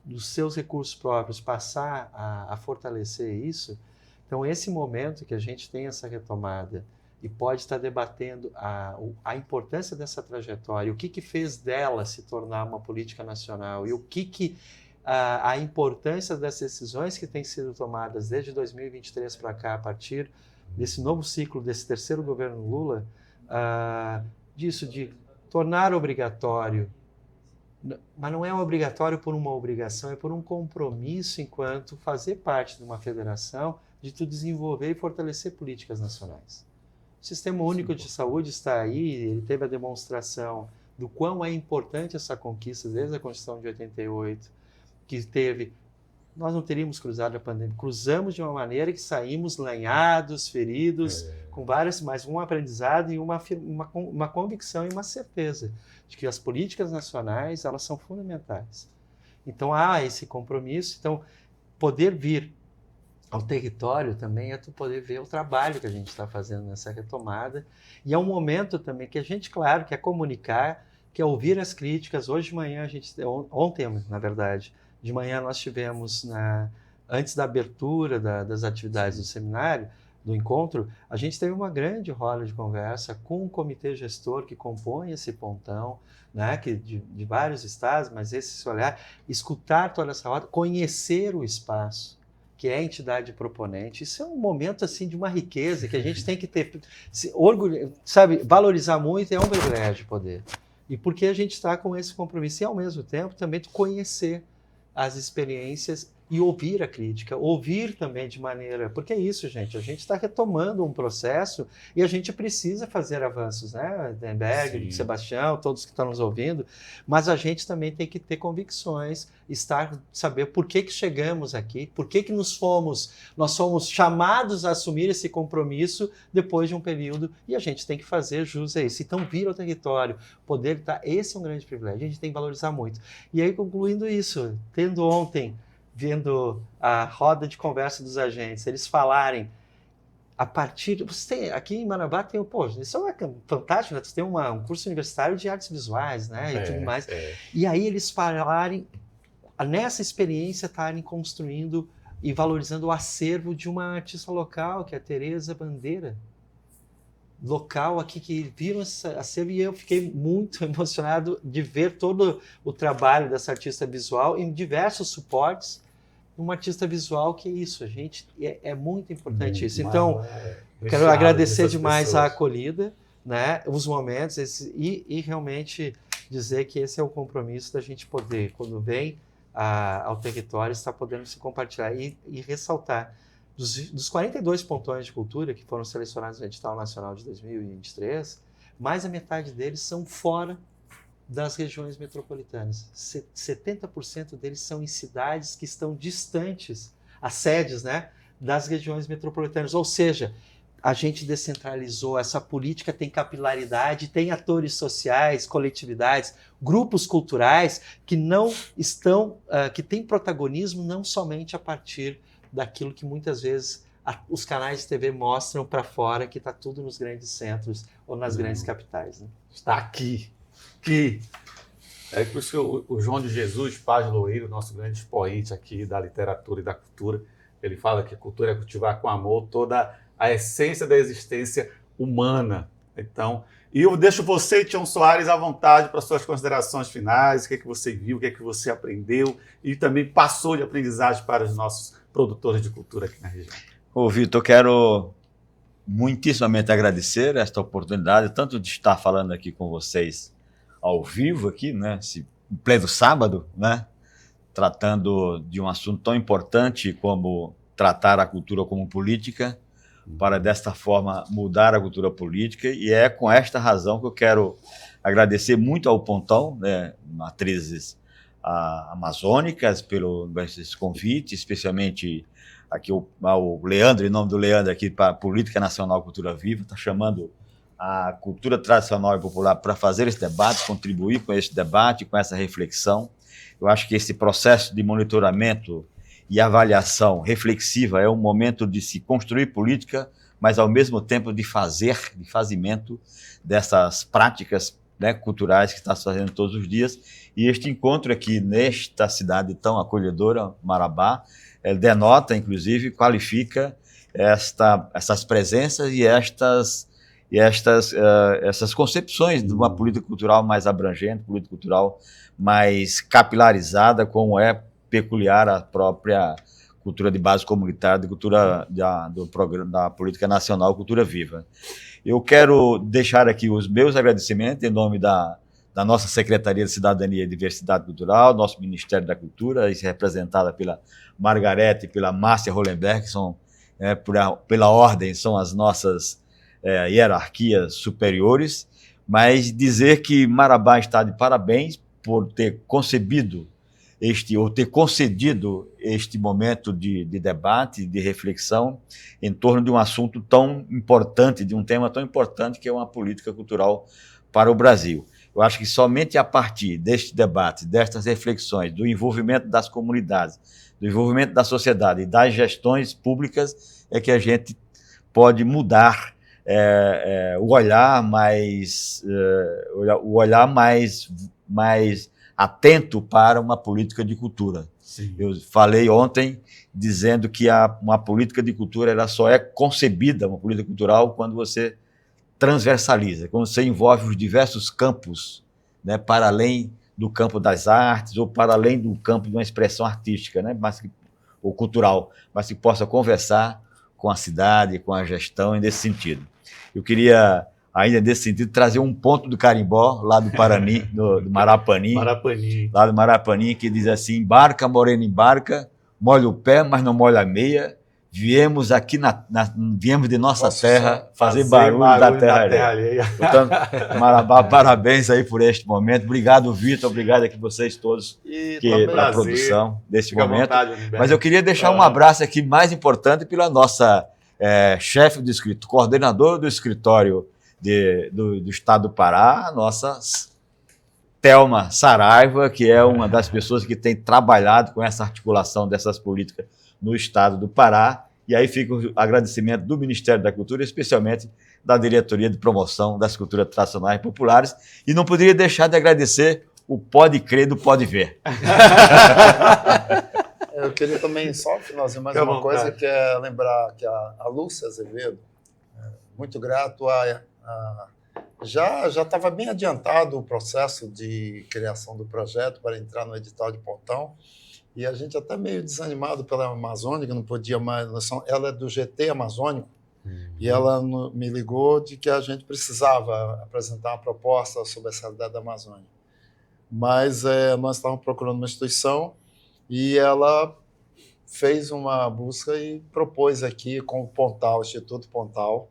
dos seus recursos próprios, passar a fortalecer isso. Então, esse momento que a gente tem essa retomada e pode estar debatendo a importância dessa trajetória, o que fez dela se tornar uma política nacional e o que a importância das decisões que têm sido tomadas desde 2023 para cá, a partir desse novo ciclo, desse terceiro governo Lula, disso de tornar obrigatório, mas não é obrigatório por uma obrigação, é por um compromisso enquanto fazer parte de uma federação, de tu desenvolver e fortalecer políticas nacionais. O Sistema Único de Saúde está aí, ele teve a demonstração do quão é importante essa conquista desde a Constituição de 88, que teve, nós não teríamos cruzado a pandemia, cruzamos de uma maneira que saímos lenhados, feridos, com várias, mas um aprendizado e uma convicção e uma certeza de que as políticas nacionais, elas são fundamentais. Então há esse compromisso, então poder vir ao território também é tu poder ver o trabalho que a gente está fazendo nessa retomada, e é um momento também que a gente, claro, quer comunicar, quer ouvir as críticas. Hoje de manhã, ontem, na verdade, de manhã nós tivemos, antes da abertura das atividades do seminário, do encontro, a gente teve uma grande roda de conversa com o comitê gestor que compõe esse pontão, né, que de vários estados, mas esse olhar, escutar toda essa roda, conhecer o espaço, que é a entidade proponente. Isso é um momento assim de uma riqueza que a gente tem que ter, orgulho, sabe, valorizar muito, é um privilégio poder. E porque a gente está com esse compromisso e, ao mesmo tempo, também de conhecer as experiências e ouvir a crítica, ouvir também de maneira... Porque é isso, gente, a gente está retomando um processo e a gente precisa fazer avanços, né? Denberg, Sebastião, todos que estão nos ouvindo, mas a gente também tem que ter convicções, saber por que chegamos aqui, por que nós somos chamados a assumir esse compromisso depois de um período, e a gente tem que fazer jus a isso. Então, vir ao território, poder estar... Esse é um grande privilégio, a gente tem que valorizar muito. E aí, concluindo isso, tendo ontem... vendo a roda de conversa dos agentes, eles falarem a partir... aqui em Marabá tem isso é fantástico, né? Você tem um curso universitário de artes visuais, né? E tudo mais. E aí eles falarem, nessa experiência, estarem construindo e valorizando o acervo de uma artista local, que é a Tereza Bandeira, local aqui, que viram esse acervo, e eu fiquei muito emocionado de ver todo o trabalho dessa artista visual em diversos suportes, uma artista visual que é isso, a gente, é muito importante isso. Então, quero agradecer demais a acolhida, né, os momentos, e realmente dizer que esse é o compromisso da gente poder, quando vem ao território, estar podendo se compartilhar e ressaltar. Dos 42 pontões de cultura que foram selecionados no edital nacional de 2023, mais da metade deles são fora das regiões metropolitanas. 70% deles são em cidades que estão distantes, as sedes, né, das regiões metropolitanas. Ou seja, a gente descentralizou, essa política tem capilaridade, tem atores sociais, coletividades, grupos culturais que não estão, que têm protagonismo não somente a partir daquilo que muitas vezes os canais de TV mostram para fora, que está tudo nos grandes centros ou nas grandes capitais. Né? Está aqui. É por isso que o João de Jesus Paz Loureiro, nosso grande expoente aqui da literatura e da cultura, ele fala que a cultura é cultivar com amor toda a essência da existência humana. Então, e eu deixo você, Tião Soares, à vontade para suas considerações finais, o que é que você viu, o que é que você aprendeu e também passou de aprendizagem para os nossos produtores de cultura aqui na região. Ô, Vitor, eu quero muitíssimamente agradecer esta oportunidade, tanto de estar falando aqui com vocês ao vivo, aqui, né, esse pleno sábado, né, tratando de um assunto tão importante como tratar a cultura como política, para desta forma mudar a cultura política, e é com esta razão que eu quero agradecer muito ao Pontão, né, matrizes amazônicas, pelo esse convite, especialmente aqui ao Leandro, em nome do Leandro aqui para a Política Nacional Cultura Viva, está chamando a cultura tradicional e popular para fazer esse debate, contribuir com esse debate, com essa reflexão. Eu acho que esse processo de monitoramento e avaliação reflexiva é um momento de se construir política, mas ao mesmo tempo de fazimento dessas práticas, né, culturais que está se fazendo todos os dias. E este encontro aqui nesta cidade tão acolhedora, Marabá, denota, inclusive, qualifica essas presenças e essas concepções de uma política cultural mais abrangente, política cultural mais capilarizada, como é peculiar à própria cultura de base comunitária, de cultura da Política Nacional Cultura Viva. Eu quero deixar aqui os meus agradecimentos em nome da nossa Secretaria de Cidadania e Diversidade Cultural, nosso Ministério da Cultura, representada pela Margarete e pela Márcia Hollenberg, que são, pela ordem, são as nossas hierarquias superiores, mas dizer que Marabá está de parabéns por ter concebido ter concedido este momento de debate, de reflexão em torno de um assunto tão importante, de um tema tão importante que é uma política cultural para o Brasil. Eu acho que somente a partir deste debate, destas reflexões, do envolvimento das comunidades, do envolvimento da sociedade e das gestões públicas é que a gente pode mudar o olhar mais atento para uma política de cultura. Sim. Eu falei ontem dizendo que uma política de cultura ela só é concebida, uma política cultural, quando você transversaliza, quando você envolve os diversos campos, né, para além do campo das artes ou para além do campo de uma expressão artística, né, ou cultural, mas que possa conversar com a cidade, com a gestão, nesse sentido. Eu queria, ainda nesse sentido, trazer um ponto do carimbó, lá do Parani, do Marapani, lá do Marapani, que diz assim: embarca, morena, embarca, molha o pé, mas não molha a meia, viemos aqui, viemos de nossa terra fazer barulho da terra alheia. Portanto, Marabá, parabéns aí por este momento. Obrigado, Vitor, obrigado aqui vocês todos pela produção desse momento. Mas eu queria deixar um abraço aqui mais importante pela nossa chefe do escritório, coordenadora do escritório do Estado do Pará, a nossa Thelma Saraiva, que é uma das pessoas que tem trabalhado com essa articulação dessas políticas no Estado do Pará. E aí fica o agradecimento do Ministério da Cultura, especialmente da Diretoria de Promoção das Culturas Tradicionais e Populares. E não poderia deixar de agradecer o Pode Crer do Pode Ver. Eu queria também só finalizar mais uma coisa, que é lembrar que a Lúcia Azevedo, muito grato já estava bem adiantado o processo de criação do projeto para entrar no edital de Pontão, e a gente até meio desanimado pela Amazônia, que não podia mais. Ela é do GT Amazônico, e ela me ligou de que a gente precisava apresentar uma proposta sobre a realidade da Amazônia. Mas nós estávamos procurando uma instituição, e ela fez uma busca e propôs aqui com o Pontal, o Instituto Pontal,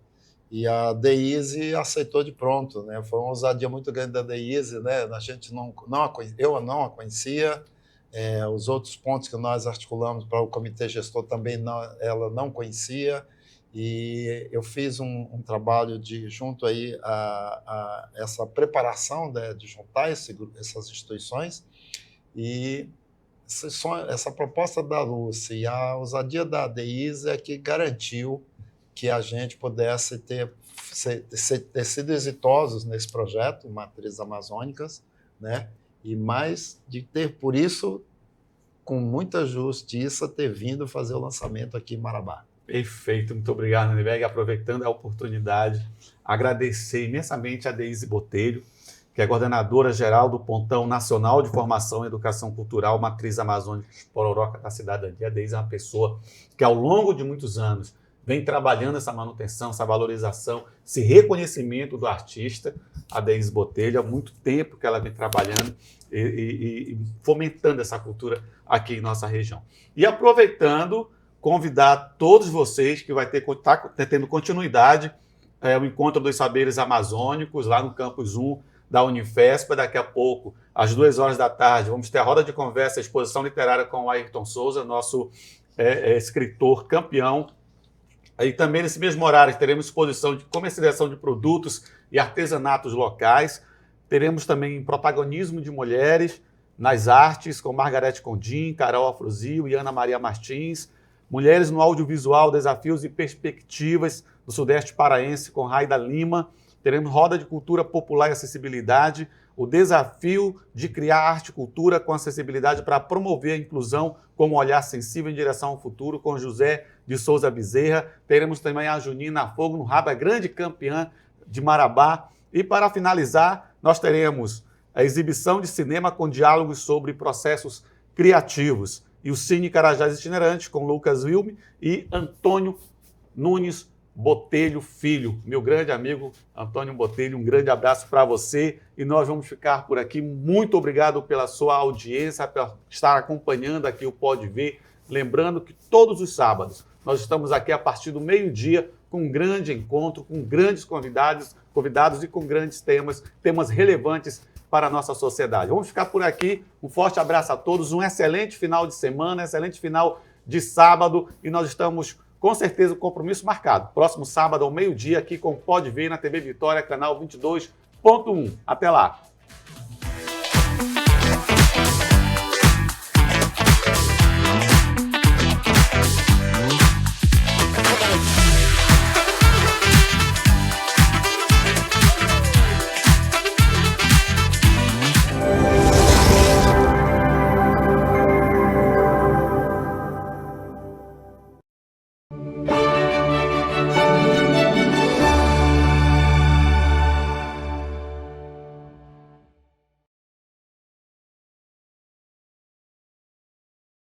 e a Deise aceitou de pronto, né? Foi uma ousadia muito grande da Deise, né? A gente eu não a conhecia, Os outros pontos que nós articulamos para o comitê gestor também ela não conhecia, e eu fiz um trabalho junto aí a essa preparação, né, de juntar essas instituições, e essa proposta da Lúcia e a ousadia da Deise é que garantiu que a gente pudesse ter sido exitosos nesse projeto, Matrizes Amazônicas, né? E mais de ter, por isso, com muita justiça, ter vindo fazer o lançamento aqui em Marabá. Perfeito, muito obrigado, Lindenberg. Aproveitando a oportunidade, agradecer imensamente a Deise Botelho, que é coordenadora geral do Pontão Nacional de Formação e Educação Cultural Matriz Amazônica Pororoca da Cidadania. A Deise é uma pessoa que, ao longo de muitos anos, vem trabalhando essa manutenção, essa valorização, esse reconhecimento do artista. A Deise Botelho, há muito tempo que ela vem trabalhando e fomentando essa cultura aqui em nossa região. E aproveitando, convidar todos vocês que vai estar tendo continuidade o Encontro dos Saberes Amazônicos, lá no Campus 1 da Unifesp. Daqui a pouco, às 2 horas da tarde, vamos ter a roda de conversa, a exposição literária com o Ayrton Souza, nosso escritor campeão. E também, nesse mesmo horário, teremos exposição de comercialização de produtos e artesanatos locais. Teremos também protagonismo de mulheres nas artes, com Margarete Condim, Carol Afruzio e Ana Maria Martins. Mulheres no audiovisual, desafios e perspectivas do Sudeste Paraense, com Raida Lima. Teremos roda de cultura popular e acessibilidade, o desafio de criar arte e cultura com acessibilidade para promover a inclusão com um olhar sensível em direção ao futuro, com José de Souza Bezerra. Teremos também a Junina Fogo no Rabo, a grande campeã de Marabá. E para finalizar, nós teremos a exibição de cinema com diálogos sobre processos criativos e o Cine Carajás Itinerante com Lucas Wilme e Antônio Nunes Botelho Filho, meu grande amigo Antônio Botelho. Um grande abraço para você e nós vamos ficar por aqui. Muito obrigado pela sua audiência, por estar acompanhando aqui o Pode Ver. Lembrando que todos os sábados nós estamos aqui a partir do meio-dia com um grande encontro, com grandes convidados e com grandes temas relevantes para a nossa sociedade. Vamos ficar por aqui. Um forte abraço a todos, um excelente final de semana, excelente final de sábado, e nós estamos com certeza o compromisso marcado. Próximo sábado ao meio-dia aqui com o Pode Ver na TV Vitória, canal 22.1. Até lá!